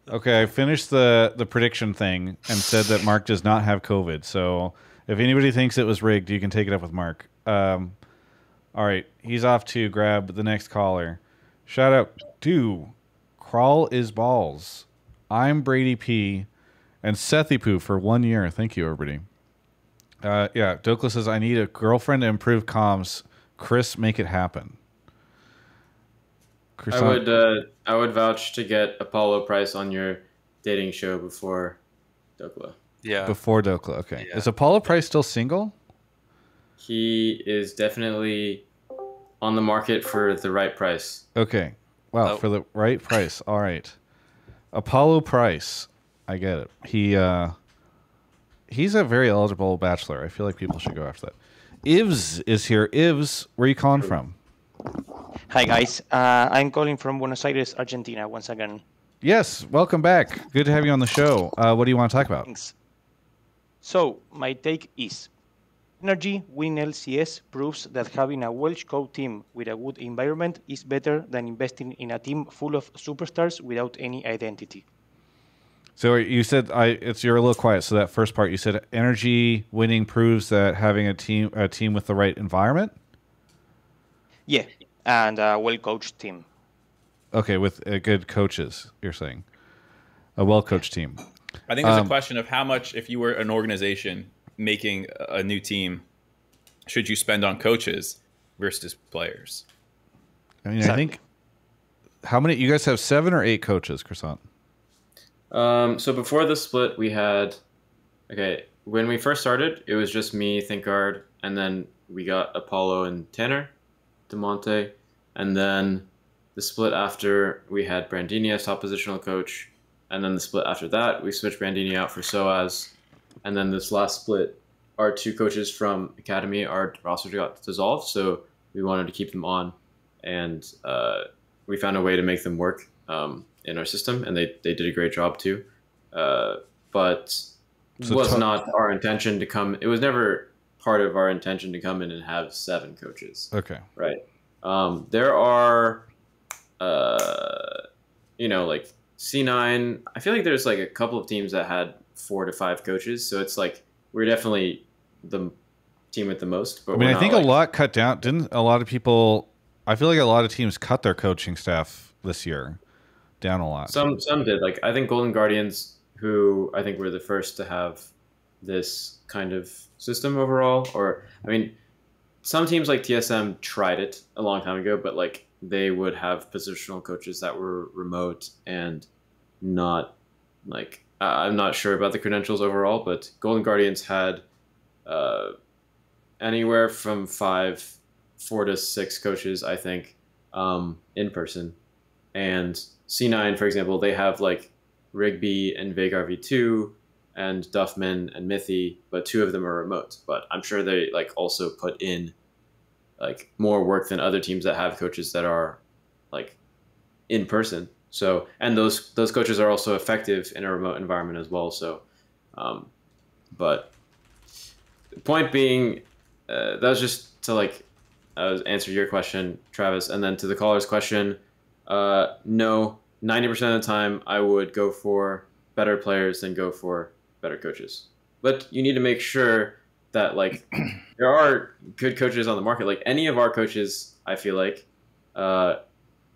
Okay, I finished the prediction thing and said that Mark does not have COVID. So if anybody thinks it was rigged, you can take it up with Mark. All right, he's off to grab the next caller. Shout out to Crawl is Balls. I'm Brady P. and Sethy Poo for 1 year. Thank you, everybody. Yeah, Dhokla says, I need a girlfriend to improve comms. Chris, make it happen. Croissant- I would vouch to get Apollo Price on your dating show before Dhokla. Yeah. Before Dhokla, okay. Yeah. Is Apollo Price still single? He is definitely on the market for the right price. Okay. Wow, Oh. for the right price. All right. Apollo Price. I get it. He's a very eligible bachelor. I feel like people should go after that. Ivz is here. Ivz, where are you calling from? Hi guys, I'm calling from Buenos Aires, Argentina once again. Yes, welcome back. Good to have you on the show. What do you want to talk about? Thanks. So, my take is, NRG winning LCS proves that having a Welsh code team with a good environment is better than investing in a team full of superstars without any identity. So you said you're a little quiet. So that first part you said NRG winning proves that having a team with the right environment. Yeah, and a well-coached team. Okay, with good coaches, you're saying a well-coached team. I think there's a question of how much, if you were an organization making a new team, should you spend on coaches versus players? I mean, Exactly. I think how many you guys have 7 or 8 coaches, Croissant? So before the split, we had, when we first started, it was just me, Thinkard, and then we got Apollo and Tanner, DeMonte, and then the split after, we had Brandini as top positional coach, and then the split after that, we switched Brandini out for Soaz, and then this last split, our 2 coaches from Academy, our roster got dissolved, so we wanted to keep them on, and we found a way to make them work in our system, and they did a great job too. But So was not our intention to come. It was never part of our intention to come in and have 7 coaches. Okay. Right. There are, like C9. I feel like there's like a couple of teams that had 4 to 5 coaches. So it's like we're definitely the team with the most. But I mean, we're I think not, a lot cut down. Didn't a lot of people? I feel like a lot of teams cut their coaching staff this year down a lot. Some did. Like I think Golden Guardians, who I think were the first to have this kind of system overall. Or I mean, some teams like TSM tried it a long time ago, but like they would have positional coaches that were remote and not like I'm not sure about the credentials overall, but Golden Guardians had anywhere from 4 to 6 coaches, I think, in person. And C9, for example, they have like Rigby and Vagar V2 and Duffman and Mithy, but 2 of them are remote. But I'm sure they like also put in like more work than other teams that have coaches that are like in person. So, and those coaches are also effective in a remote environment as well. So, but the point being, that was just to like answer your question, Travis, and then to the caller's question. No, 90% of the time I would go for better players than go for better coaches. But you need to make sure that like there are good coaches on the market. Like any of our coaches, I feel like,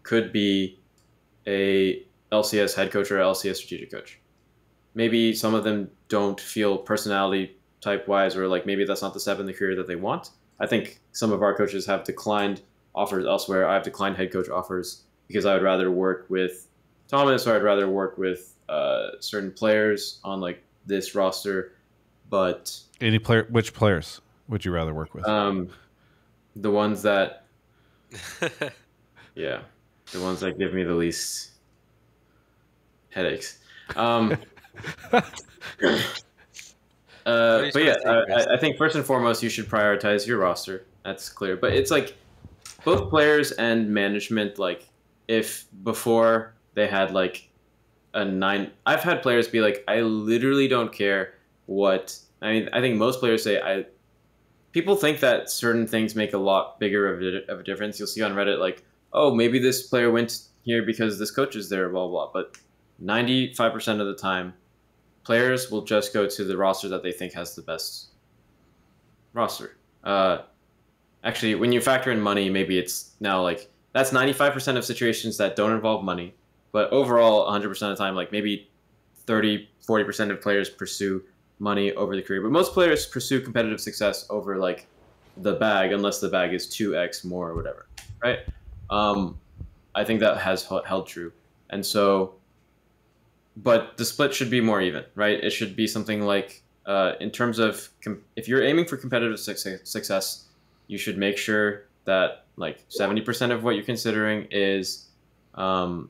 could be a LCS head coach or a LCS strategic coach. Maybe some of them don't feel personality type wise, or like maybe that's not the step in the career that they want. I think some of our coaches have declined offers elsewhere. I have declined head coach offers because I would rather work with Thomas, or I'd rather work with certain players on like this roster. But which players would you rather work with? The ones that, yeah, the ones that give me the least headaches. But yeah, I think first and foremost you should prioritize your roster. That's clear. But it's like both players and management. Like if before they had like a 9, I've had players be like, I literally don't care what. I mean, I think most players say people think that certain things make a lot bigger of a difference. You'll see on Reddit like, oh, maybe this player went here because this coach is there, blah, blah. But 95% of the time, players will just go to the roster that they think has the best roster. Actually, when you factor in money, maybe it's now like that's 95% of situations that don't involve money. But overall, 100% of the time, like maybe 30, 40% of players pursue money over the career. But most players pursue competitive success over like the bag, unless the bag is 2x more or whatever, right? I think that has held true. And so, but the split should be more even, right? It should be something like, in terms of, if you're aiming for competitive success, you should make sure that like 70% of what you're considering is, okay,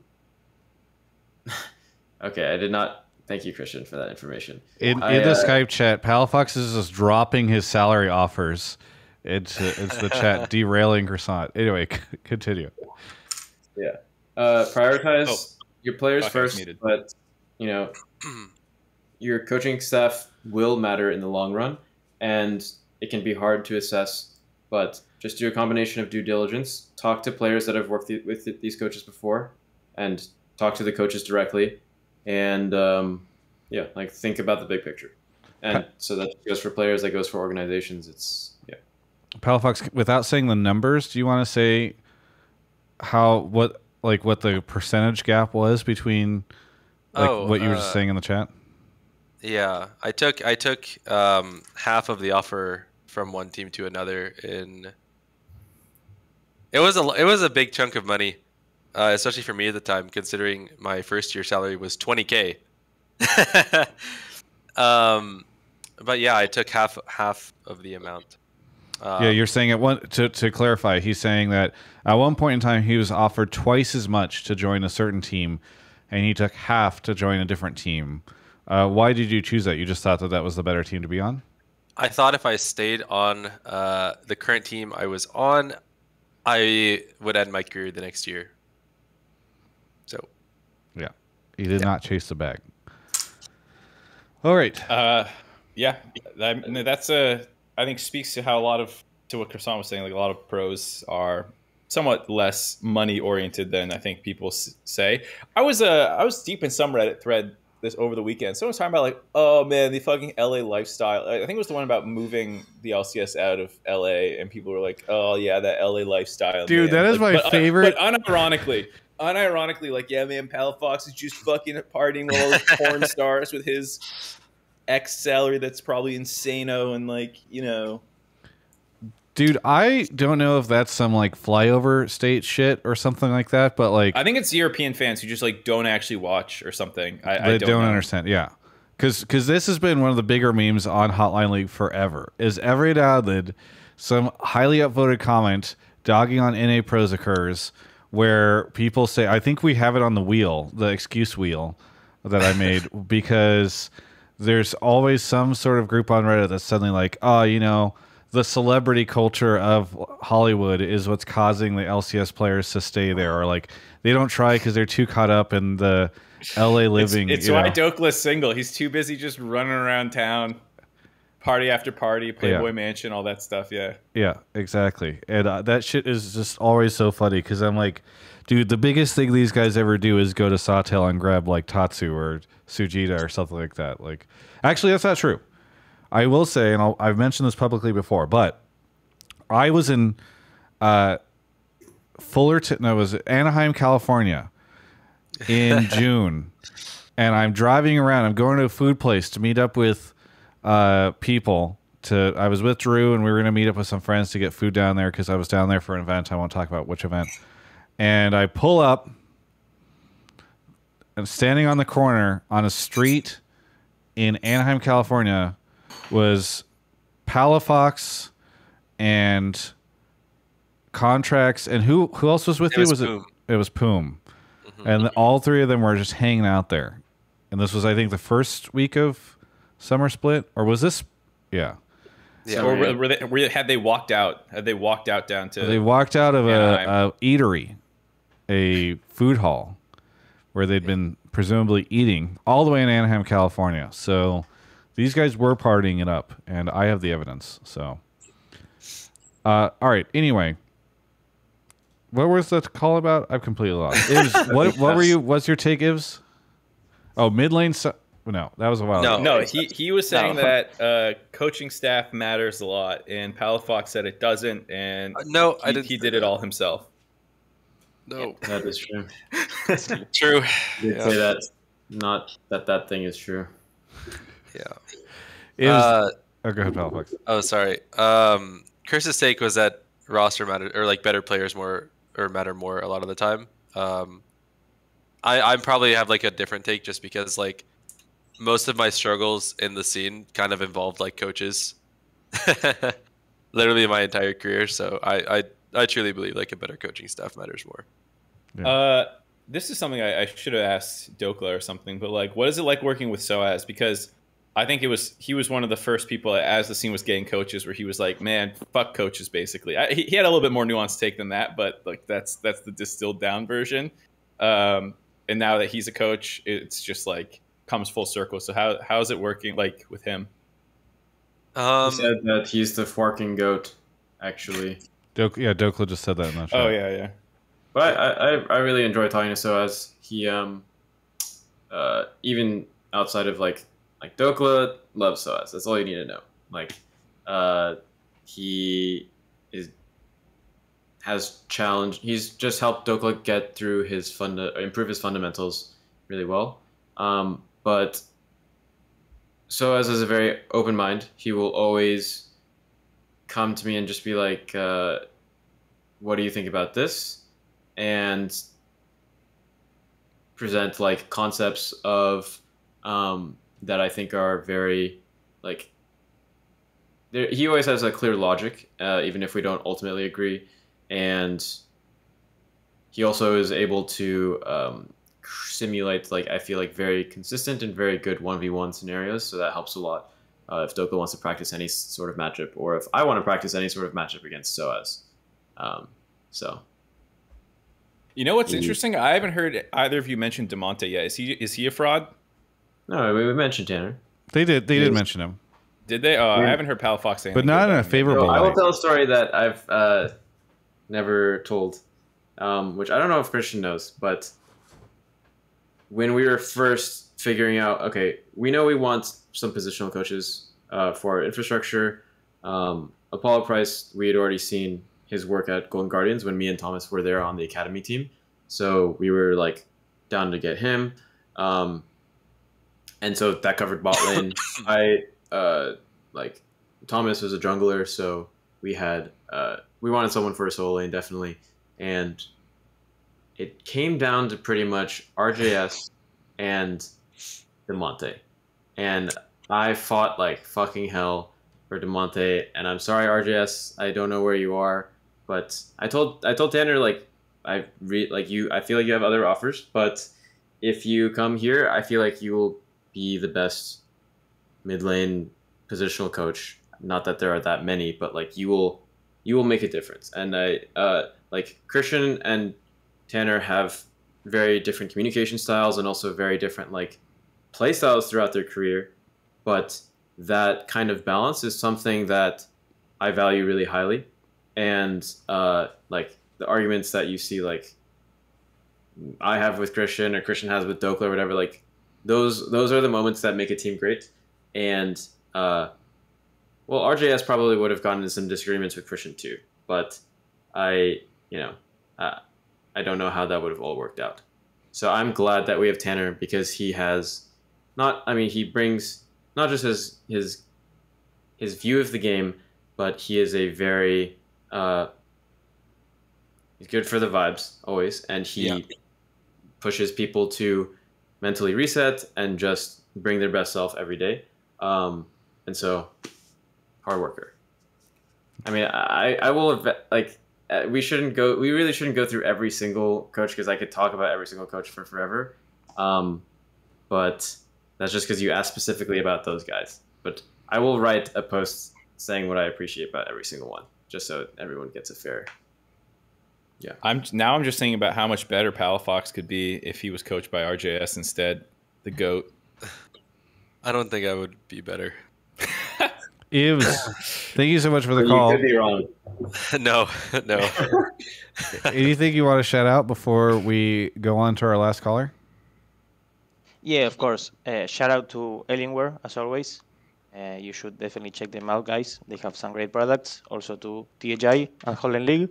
I did not, thank you, Christian, for that information. In the Skype chat, Palafox is just dropping his salary offers. It's the chat derailing Croissant. Anyway, continue. Yeah. Prioritize your players first, but you know, your coaching staff will matter in the long run, and it can be hard to assess, but just do a combination of due diligence, talk to players that have worked with these coaches before, and talk to the coaches directly, and yeah, like think about the big picture. And so that goes for players, that goes for organizations. It's, yeah. Palafox, without saying the numbers, do you want to say what the percentage gap was between what you were just saying in the chat? Yeah, I took half of the offer from one team to another. It was a big chunk of money, especially for me at the time, considering my first year salary was $20K. But yeah, I took half of the amount. Yeah, you're saying to clarify, he's saying that at one point in time he was offered twice as much to join a certain team, and he took half to join a different team. Why did you choose that? You just thought that was the better team to be on? I thought if I stayed on the current team I was on, I would end my career the next year. So, yeah, he did not chase the bag. All right. Yeah, that's I think speaks to how to what Croissant was saying. Like a lot of pros are somewhat less money oriented than I think people say. I was deep in some Reddit thread this over the weekend. Someone was talking about like, oh man, the fucking LA lifestyle. I think it was the one about moving the LCS out of LA, and people were like, oh yeah, that LA lifestyle. Dude, man. that is my favorite. But unironically, like, yeah, man, Palafox is just fucking partying with all those porn stars with his X salary that's probably insano, and like, you know. Dude, I don't know if that's some like flyover state shit or something like that, but like, I think it's European fans who just like don't actually watch or something. I don't understand. Yeah, because this has been one of the bigger memes on Hotline League forever. Is every now and then some highly upvoted comment dogging on NA pros occurs where people say, I think we have it on the wheel, the excuse wheel that I made, because there's always some sort of group on Reddit that's suddenly like, oh, you know, the celebrity culture of Hollywood is what's causing the LCS players to stay there, or like they don't try because they're too caught up in the LA living. It's why Dhokla's single. He's too busy just running around town, Party after party, Playboy Mansion, all that stuff. Yeah. Yeah, exactly. And that shit is just always so funny because I'm like, dude, the biggest thing these guys ever do is go to Sawtail and grab like Tatsu or Sujita or something like that. Like, actually, that's not true. I will say, and I've mentioned this publicly before, but I was in Fullerton. No, it was Anaheim, California, in June, and I'm driving around. I'm going to a food place to meet up with people. I was with Drew, and we were going to meet up with some friends to get food down there because I was down there for an event. I won't talk about which event. And I pull up, and standing on the corner on a street in Anaheim, California, was Palafox and Contracts, and who else was with you? It was Poom. Mm-hmm. And all three of them were just hanging out there. And this was, I think, the first week of Summer Split, or was this? Yeah. Yeah. Or had they walked out? Had they walked out down to? They walked out of a eatery, a food hall, where they'd been presumably eating all the way in Anaheim, California. So these guys were partying it up, and I have the evidence. So, all right. Anyway, what was the call about? I've completely lost. What were you? What's your take, Ivs? Oh, mid lane. No, that was a while ago. No, he was saying that coaching staff matters a lot, and Palafox said it doesn't, and he did it all himself. No, that is true. True. You did say that. Not that thing is true. Yeah. Go ahead, Palafox. Oh, sorry. Chris's take was that roster matter, or like better players matter more a lot of the time. I probably have like a different take just because like most of my struggles in the scene kind of involved like coaches, literally my entire career. So I truly believe like a better coaching staff matters more. Yeah. This is something I should have asked Dhokla or something, but like, what is it like working with Soaz? Because I think he was one of the first people as the scene was getting coaches where he was like, man, fuck coaches, basically. He had a little bit more nuanced take than that, but like that's the distilled down version. And now that he's a coach, it's just like comes full circle. So how is it working like with him? He said that he's the forking goat, actually. Dhokla just said that in that chat. Oh yeah. But I really enjoy talking to Soaz. He even outside of like Dhokla loves Soaz. That's all you need to know. Like he has challenged. He's just helped Dhokla get through improve his fundamentals really well. But Soaz has a very open mind. He will always come to me and just be like, "What do you think about this?" and present like concepts of that I think are very like he always has a clear logic, even if we don't ultimately agree, and he also is able to simulate like I feel like very consistent and very good 1v1 scenarios, so that helps a lot if Dhokla wants to practice any sort of matchup, or if I want to practice any sort of matchup against Soaz. So you know what's interesting? I haven't heard either of you mention DeMonte yet. Is he a fraud? No, we mentioned Tanner. They did mention him. Did they? Oh, I haven't heard Palafox saying. But not in a favorable way. I will tell a story that I've never told, which I don't know if Christian knows, but when we were first figuring out, okay, we know we want some positional coaches for our infrastructure. Apollo Price, we had already seen his work at Golden Guardians when me and Thomas were there on the academy team. So we were like down to get him. And so that covered bot lane. Like Thomas was a jungler, so we wanted someone for a solo lane, definitely. And it came down to pretty much RJS and DeMonte. And I fought like fucking hell for DeMonte, and I'm sorry, RJS, I don't know where you are. But I told Tanner like I feel like you have other offers, but if you come here, I feel like you will be the best mid lane positional coach. Not that there are that many, but like you will make a difference. And like Christian and Tanner have very different communication styles and also very different like play styles throughout their career. But that kind of balance is something that I value really highly. And like the arguments that you see, like I have with Christian or Christian has with Dhokla or whatever, like those are the moments that make a team great. And well, RJS probably would have gotten into some disagreements with Christian too, but I don't know how that would have all worked out. So I'm glad that we have Tanner because he has he brings not just his view of the game, but he is a very he's good for the vibes always, and he pushes people to mentally reset and just bring their best self every day. And so, hard worker. I mean, I will like. We really shouldn't go through every single coach because I could talk about every single coach for forever. But that's just because you asked specifically about those guys. But I will write a post saying what I appreciate about every single one, just so everyone gets a fair. Yeah. I'm just thinking about how much better Palafox could be if he was coached by RJS instead, the GOAT. I don't think I would be better. Ivs, thank you so much for the call. You could be wrong. No. Anything you want to shout out before we go on to our last caller? Yeah, of course. Shout out to Alienware, as always. You should definitely check them out, guys. They have some great products. Also to THI and Holland League,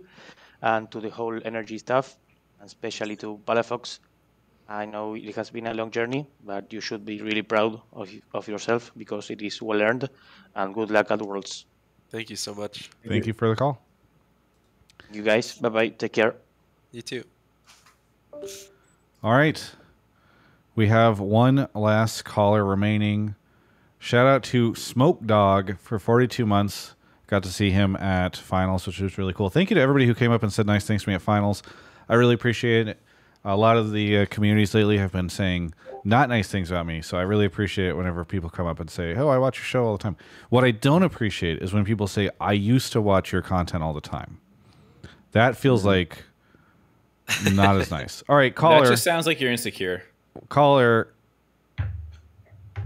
and to the whole NRG staff, and especially to Palafox. I know it has been a long journey, but you should be really proud of yourself because it is well earned. And good luck at Worlds. Thank you so much. Thank you for the call. You guys, bye-bye. Take care. You too. All right. We have one last caller remaining. Shout out to Smoke Dog for 42 months. Got to see him at finals, which was really cool. Thank you to everybody who came up and said nice things to me at finals. I really appreciate it. A lot of the communities lately have been saying not nice things about me, so I really appreciate it whenever people come up and say, oh, I watch your show all the time. What I don't appreciate is when people say, I used to watch your content all the time. That feels like not as nice. All right, caller. That just sounds like you're insecure. Caller,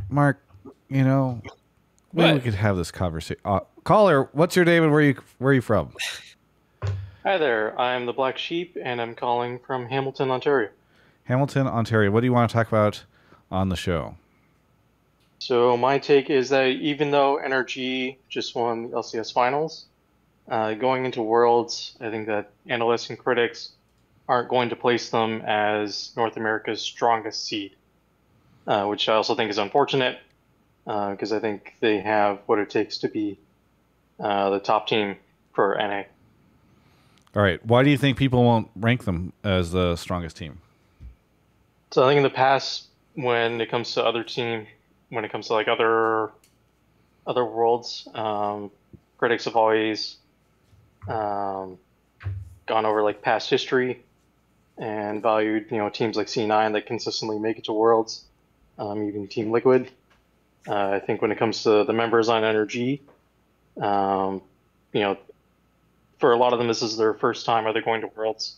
Mark, maybe What? we could have this conversation. Caller, what's your name and where are you from? Hi there, I'm the Black Sheep, and I'm calling from Hamilton, Ontario. Hamilton, Ontario. What do you want to talk about on the show? So my take is that even though NRG just won the LCS finals, going into Worlds, I think that analysts and critics aren't going to place them as North America's strongest seed, which I also think is unfortunate because I think they have what it takes to be the top team for NA. All right. Why do you think people won't rank them as the strongest team? So I think in the past, when it comes to other team, when it comes to like other worlds, critics have always gone over like past history and valued teams like C9 that consistently make it to worlds, even Team Liquid. I think when it comes to the members on NRG, for a lot of them, this is their first time either going to Worlds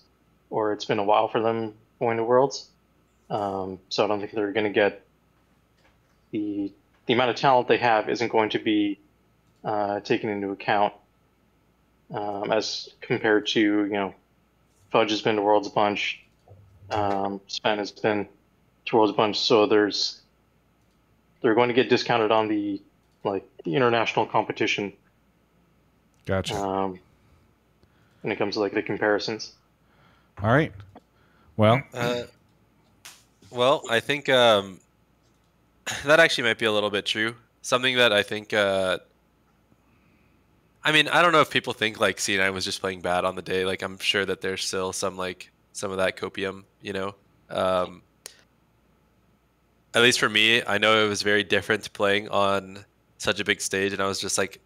or it's been a while for them going to Worlds. So I don't think they're going to get the amount of talent they have isn't going to be taken into account as compared to, Fudge has been to Worlds a bunch, Sven has been to Worlds a bunch, so they're going to get discounted on the international competition. Gotcha. When it comes to like the comparisons. All right. Well, I think that actually might be a little bit true. Something that I think, I don't know if people think like C9 was just playing bad on the day. Like I'm sure that there's still some of that copium, At least for me, I know it was very different playing on such a big stage, and I was just like,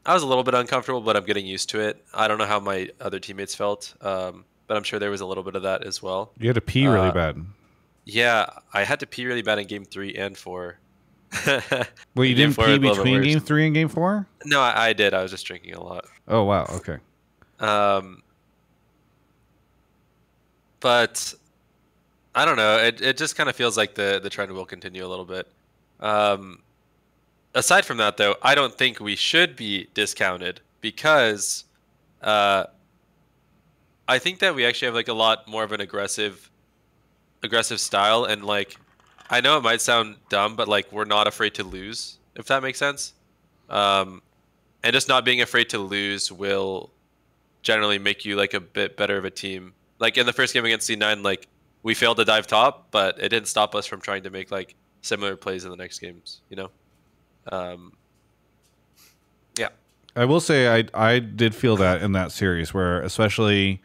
I was a little bit uncomfortable, but I'm getting used to it. I don't know how my other teammates felt, but I'm sure there was a little bit of that as well. You had to pee really bad. Yeah, I had to pee really bad in Game 3 and 4. Well, you didn't pee between Game 3 and Game 4? No, I did. I was just drinking a lot. Oh, wow. Okay. But I don't know. It just kind of feels like the trend will continue a little bit. aside from that, though, I don't think we should be discounted because I think that we actually have like a lot more of an aggressive style, and like I know it might sound dumb, but like we're not afraid to lose, if that makes sense. And just not being afraid to lose will generally make you like a bit better of a team. Like in the first game against C9, like we failed to dive top, but it didn't stop us from trying to make like similar plays in the next games, you know? Yeah. I will say I did feel that in that series where especially,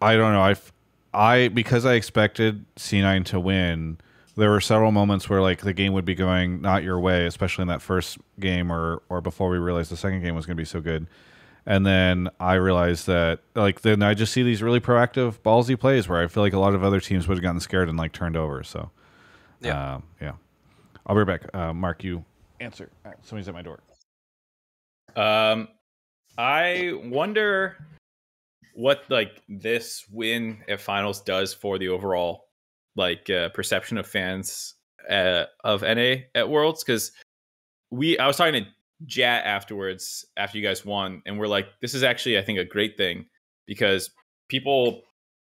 I don't know, because I expected C9 to win, there were several moments where like the game would be going not your way, especially in that first game or before we realized the second game was going to be so good. And then I realized that like then I just see these really proactive ballsy plays where I feel like a lot of other teams would have gotten scared and like turned over. So yeah. I'll be right back. Mark, you answer. All right, somebody's at my door. I wonder what like this win at finals does for the overall like perception of fans of NA at Worlds, because I was talking to Jat afterwards after you guys won, and we're like, this is actually I think a great thing because people,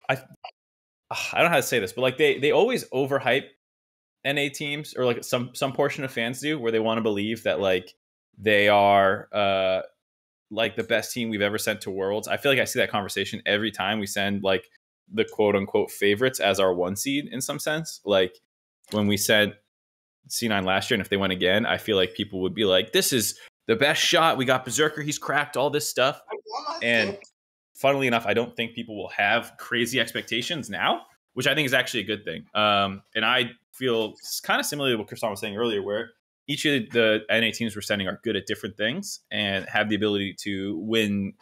I don't know how to say this, but like they always overhype NA teams, or like some portion of fans do, where they want to believe that like they are like the best team we've ever sent to Worlds. I feel like I see that conversation every time we send like the quote unquote favorites as our 1 seed in some sense. Like when we sent C9 last year, and if they went again, I feel like people would be like, this is the best shot. We got Berserker. He's cracked all this stuff. And funnily enough, I don't think people will have crazy expectations now, which I think is actually a good thing. And I feel kind of similarly to what Croissant was saying earlier, where each of the NA teams we're sending are good at different things and have the ability to win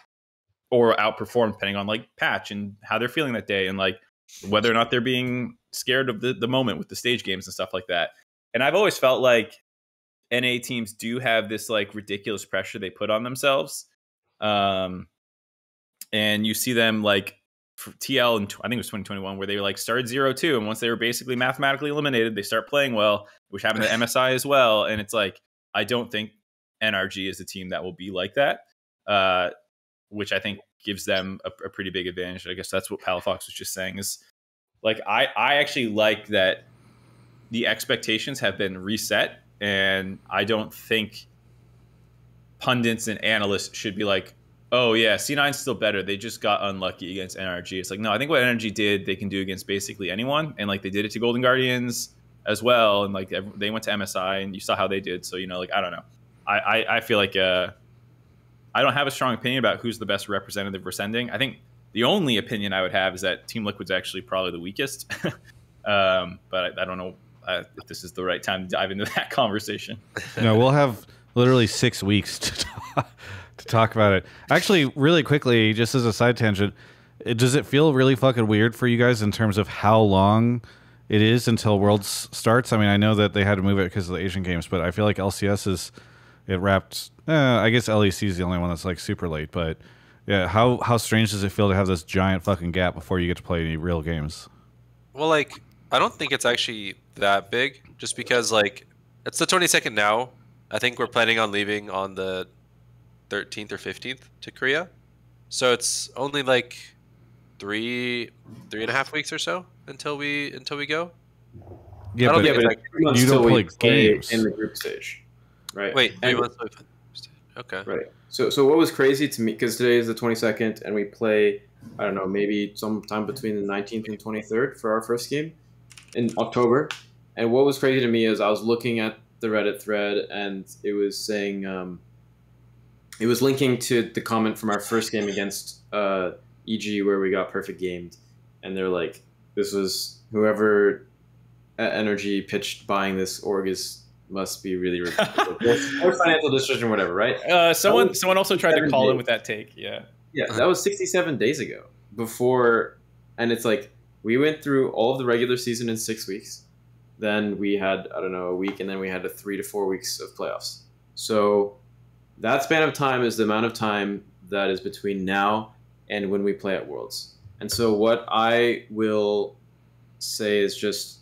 or outperform depending on like patch and how they're feeling that day, and like whether or not they're being scared of the moment with the stage games and stuff like that. And I've always felt like NA teams do have this like ridiculous pressure they put on themselves. And you see them like for TL, and I think it was 2021, where they like started 0-2, and once they were basically mathematically eliminated, they start playing well, which happened to MSI as well. And it's like, I don't think NRG is a team that will be like that, which I think gives them a pretty big advantage. I guess that's what Palafox was just saying, is like, I actually like that the expectations have been reset, and I don't think pundits and analysts should be like, oh yeah, C9's still better, they just got unlucky against NRG. It's like, no, I think what NRG did, they can do against basically anyone. And like they did it to Golden Guardians as well. And like they went to MSI, and you saw how they did. So, you know, like, I don't know. I feel like I don't have a strong opinion about who's the best representative we're sending. I think the only opinion I would have is that Team Liquid's actually probably the weakest. But I don't know if this is the right time to dive into that conversation. No, we'll have literally 6 weeks to talk about it. Actually, really quickly, just as a side tangent, does it feel really fucking weird for you guys in terms of how long it is until Worlds starts? I mean, I know that they had to move it because of the Asian Games, but I feel like LCS it wrapped. I guess LEC is the only one that's like super late. But yeah, how strange does it feel to have this giant fucking gap before you get to play any real games? Well, like, I don't think it's actually that big, just because like it's the 22nd now. I think we're planning on leaving on the 13th or 15th to Korea, so it's only like three and a half weeks or so until we go. Yeah, but you don't play games in the group stage, right? Wait, 3 months. Okay. Right. So what was crazy to me, because today is the 22nd, and we play, I don't know, maybe sometime between the 19th and 23rd for our first game in October. And what was crazy to me is I was looking at the Reddit thread, and it was saying, it was linking to the comment from our first game against EG where we got perfect gamed. And they're like, this was whoever at NRG pitched buying this org must be really ridiculous. Or financial decision, whatever, right? Someone also tried to call in with that take. Yeah, that was 67 days ago. Before, and it's like we went through all of the regular season in 6 weeks. Then we had, I don't know, a week, and then we had 3 to 4 weeks of playoffs. So that span of time is the amount of time that is between now and when we play at Worlds. And so what I will say is just,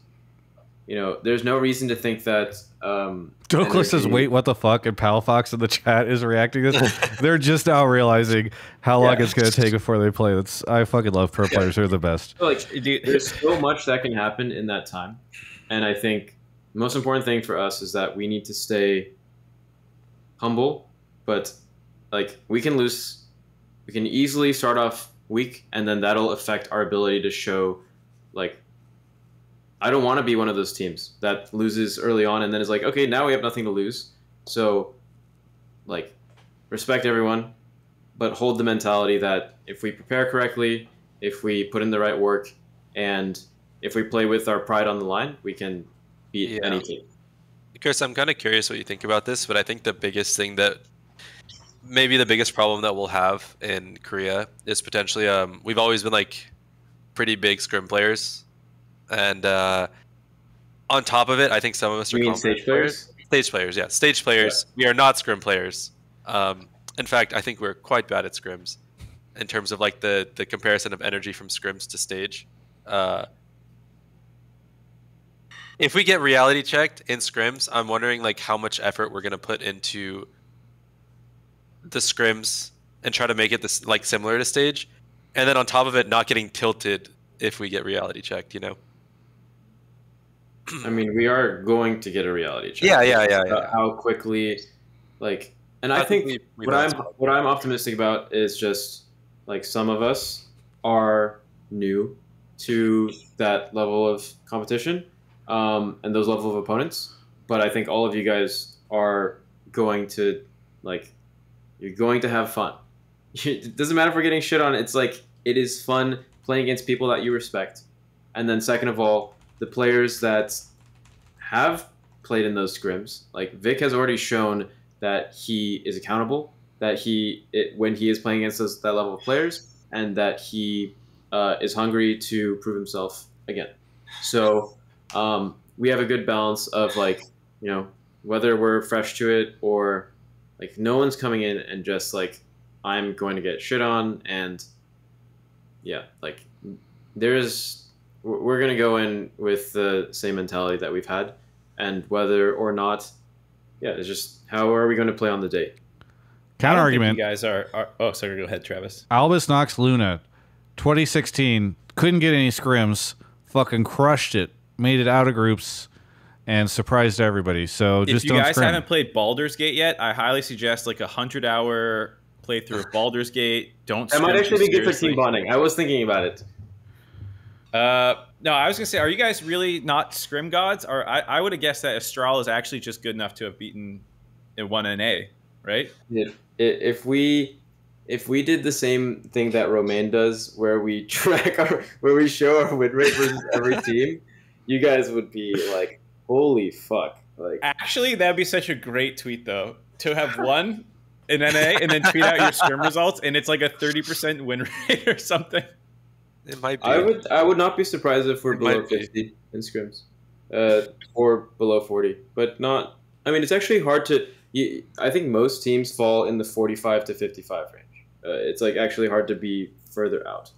there's no reason to think that. Dhokla says, "Wait, what the fuck?" And Palafox in the chat is reacting to this. They're just now realizing how long it's going to take before they play. I fucking love pro players. They're the best. There's so much that can happen in that time, and I think the most important thing for us is that we need to stay humble. But we can lose, we can easily start off weak, and then that'll affect our ability to show I don't want to be one of those teams that loses early on and then is like, okay, now we have nothing to lose. So, respect everyone, but hold the mentality that if we prepare correctly, if we put in the right work, and if we play with our pride on the line, we can beat any team. Chris, I'm kind of curious what you think about this, but I think the biggest thing maybe the biggest problem that we'll have in Korea is potentially we've always been pretty big scrim players. And on top of it, I think some of us are stage players. Stage players, yeah. Stage players. Yeah. We are not scrim players. In fact, I think we're quite bad at scrims in terms of the comparison of energy from scrims to stage. If we get reality checked in scrims, I'm wondering how much effort we're going to put into the scrims and try to make it this similar to stage. And then on top of it, not getting tilted if we get reality checked, I mean, we are going to get a reality check. Yeah. How quickly, and I think what I'm optimistic about is just some of us are new to that level of competition, and those level of opponents. But I think all of you guys are going to you're going to have fun. It doesn't matter if we're getting shit on. It's it is fun playing against people that you respect, and then second of all, the players that have played in those scrims, Vic has already shown that he is accountable, that when he is playing against that level of players, and that he is hungry to prove himself again. So we have a good balance of whether we're fresh to it or no one's coming in and just I'm going to get shit on, and we're going to go in with the same mentality that we've had, and whether or not, it's just how are we going to play on the day? Counter argument. You guys are. Oh, sorry. Go ahead, Travis. Albus Nox Luna, 2016, couldn't get any scrims, fucking crushed it, made it out of groups, and surprised everybody. So just if you guys haven't played Baldur's Gate yet, I highly suggest a 100-hour playthrough of Baldur's Gate. That might actually be good for team bonding. I was thinking about it. No, I was gonna say, are you guys really not scrim gods? Or I would have guessed that Astral is actually just good enough to have beaten in 1 NA, right? If we did the same thing that Romain does, where we where we show our win rate versus every team, you guys would be holy fuck! Actually, that'd be such a great tweet though, to have won in NA and then tweet out your scrim results, and it's a 30% win rate or something. It might be. I would not be surprised if we're below 50 in scrims, or below 40, but not. I mean, it's actually hard to. I think most teams fall in the 45 to 55 range. It's actually hard to be further out.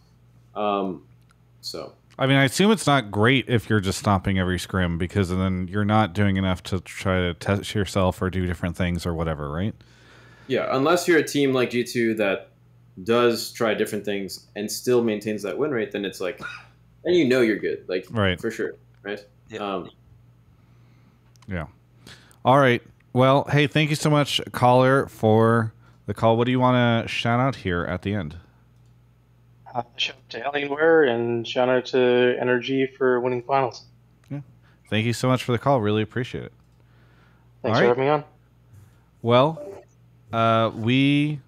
So. I mean, I assume it's not great if you're just stomping every scrim, because then you're not doing enough to try to test yourself or do different things or whatever, right? Yeah, unless you're a team like G2 that does try different things and still maintains that win rate, then it's and you're good, right, for sure, right? Yeah. Yeah. All right. Well, hey, thank you so much, caller, for the call. What do you want to shout out here at the end? Shout out to Alienware and shout out to NRG for winning finals. Yeah. Thank you so much for the call. Really appreciate it. Thanks for having me on. Well, we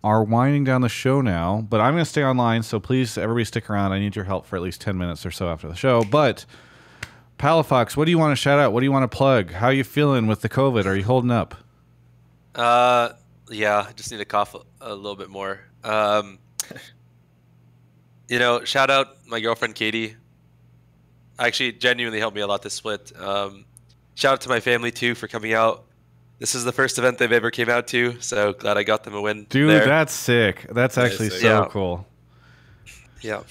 are winding down the show now, but I'm going to stay online, so please, everybody stick around. I need your help for at least 10 minutes or so after the show. But, Palafox, what do you want to shout out? What do you want to plug? How are you feeling with the COVID? Are you holding up? Yeah, I just need to cough a little bit more. Shout out my girlfriend, Katie. Actually, genuinely helped me a lot this split. Shout out to my family, too, for coming out. This is the first event they've ever came out to, so glad I got them a win. Dude, there. That's sick. That's actually so cool. Yeah.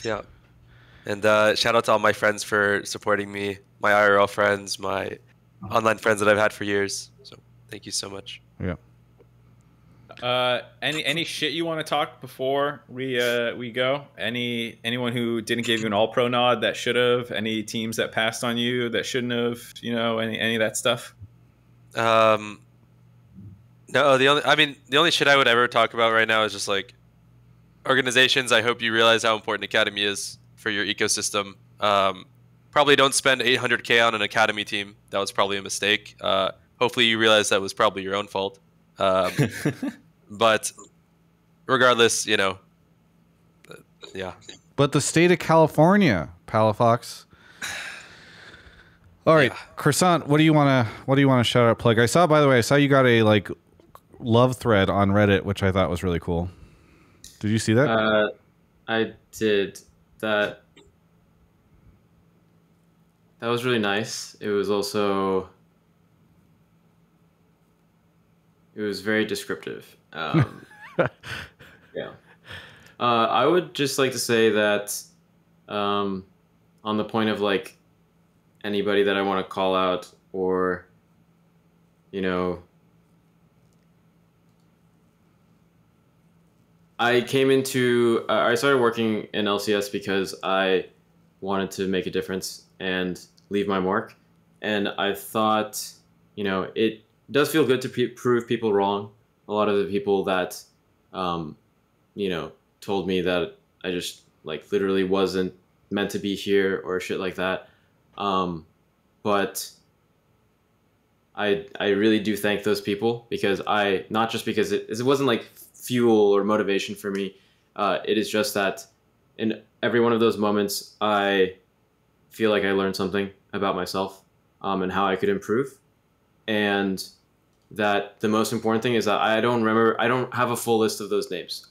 And shout out to all my friends for supporting me, my IRL friends, my online friends that I've had for years. So thank you so much. Yeah. Any shit you want to talk before we go? Anyone who didn't give you an all pro nod that should have? Any teams that passed on you that shouldn't have? You know, any of that stuff? No, the only shit I would ever talk about right now is just like organizations. I hope you realize how important Academy is for your ecosystem. Probably don't spend 800K on an Academy team. That was probably a mistake. Hopefully you realize that was probably your own fault. But regardless, you know, yeah. But the state of California, Palafox. All right, yeah. Croissant. What do you want to shout out, plug? I saw, by the way, you got a like love thread on Reddit, which I thought was really cool. Did you see that? I did. That was really nice. It was also. It was very descriptive. Yeah. I would just like to say that on the point of like anybody that I want to call out or, you know, I started working in LCS because I wanted to make a difference and leave my mark. And I thought, you know, it does feel good to prove people wrong. A lot of the people that, you know, told me that I just like literally wasn't meant to be here or shit like that. But I really do thank those people because not just because it wasn't like fuel or motivation for me. It is just that in every one of those moments, I feel like I learned something about myself and how I could improve. And that the most important thing is that I don't have a full list of those names.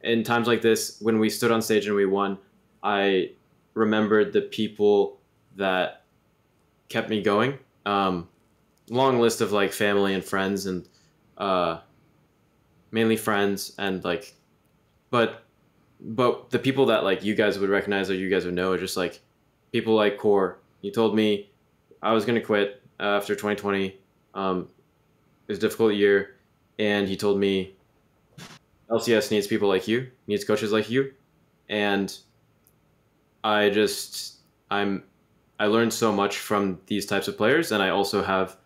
In times like this, when we stood on stage and we won, I remembered the people that kept me going. Long list of like family and friends and mainly friends and like, but the people that like you guys would recognize or you guys would know are just like people like Core. He told me I was going to quit after 2020. It was a difficult year. And he told me LCS needs people like you, needs coaches like you. And I learned so much from these types of players. And I also have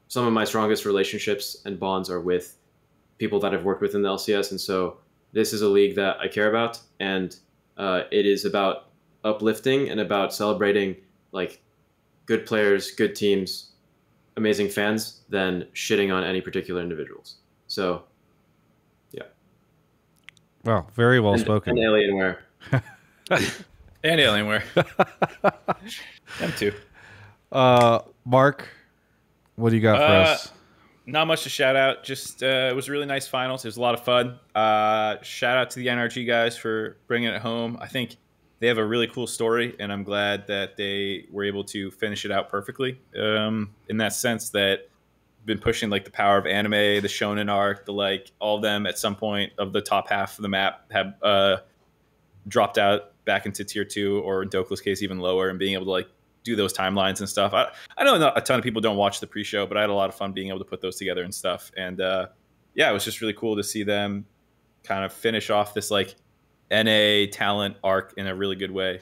some of my strongest relationships and bonds are with people that I've worked with in the LCS. And so this is a league that I care about. And it is about uplifting and about celebrating like good players, good teams, amazing fans than shitting on any particular individuals. So, yeah. Wow, very well spoken. And Alienware. And Alienware. Them too. Mark, what do you got for us? Not much to shout out. Just it was a really nice finals. It was a lot of fun. Shout out to the NRG guys for bringing it home. I think they have a really cool story, and I'm glad that they were able to finish it out perfectly. In that sense, that been pushing like the power of anime, the shonen arc, all of them at some point of the top half of the map have dropped out back into tier 2, or in Dhokla's case even lower, and being able to like do those timelines and stuff. I know not a ton of people don't watch the pre-show, but I had a lot of fun being able to put those together and stuff. And yeah, it was just really cool to see them kind of finish off this like NA talent arc in a really good way.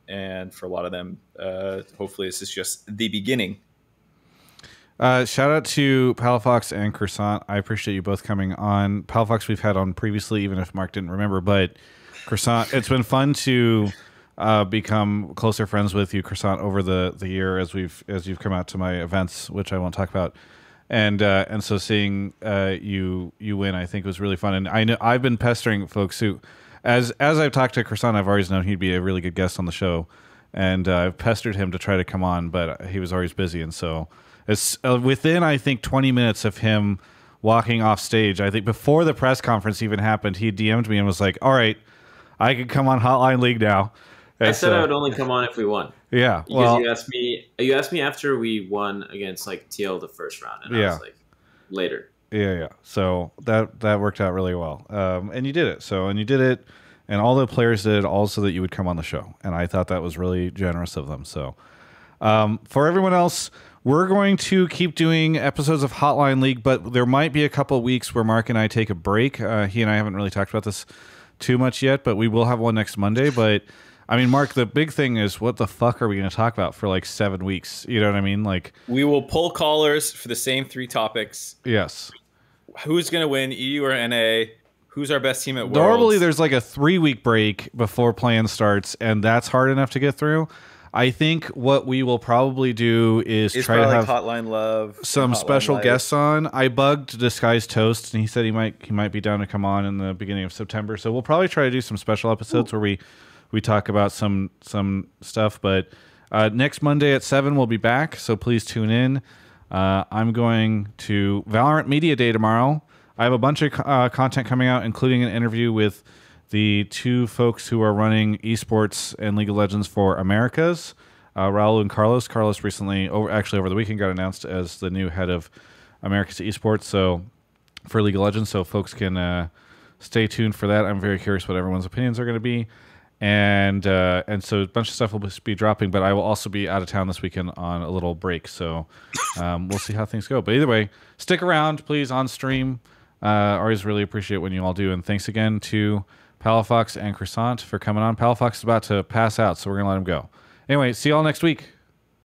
And for a lot of them, hopefully this is just the beginning. Shout out to Palafox and Croissant. I appreciate you both coming on. Palafox we've had on previously, even if Mark didn't remember, but Croissant, it's been fun to become closer friends with you, Croissant, over the year as you've come out to my events, which I won't talk about. And so seeing you win, I think was really fun. And I know I've been pestering folks who, as I've talked to Croissant, I've always known he'd be a really good guest on the show, and I've pestered him to try to come on, but he was always busy. And so it's within, I think, 20 minutes of him walking off stage, I think before the press conference even happened, he DM'd me and was like, "All right, I could come on Hotline League now." I said I would only come on if we won. Yeah, because you asked me after we won against like TL the first round, and I was like, later. Yeah. So that worked out really well, and you did it. And you did it, and all the players did also that you would come on the show, and I thought that was really generous of them. So for everyone else, we're going to keep doing episodes of Hotline League, but there might be a couple of weeks where Mark and I take a break. He and I haven't really talked about this too much yet, but we will have one next Monday. But I mean, Mark, the big thing is, what the fuck are we going to talk about for like 7 weeks? You know what I mean? Like, we will pull callers for the same 3 topics. Yes. Who's going to win, EU or NA? Who's our best team at Worlds? Normally, there's like a 3-week break before plan starts, and that's hard enough to get through. I think what we will probably do is try to have Hotline Love, some special guests on. I bugged Disguised Toast, and he said he might be down to come on in the beginning of September. So we'll probably try to do some special episodes where we talk about some stuff. But next Monday at 7 we'll be back, so please tune in. I'm going to Valorant Media Day tomorrow. I have a bunch of content coming out, including an interview with the 2 folks who are running esports and League of Legends for Americas, Raul and Carlos. Carlos recently, over the weekend, got announced as the new head of Americas esports, so for League of Legends. So folks can stay tuned for that. I'm very curious what everyone's opinions are going to be, and so a bunch of stuff will be dropping. But I will also be out of town this weekend on a little break, so we'll see how things go. But either way, stick around, please, on stream. Always really appreciate when you all do, and thanks again to Palafox and Croissant for coming on. Palafox is about to pass out, so we're going to let him go. Anyway, see you all next week.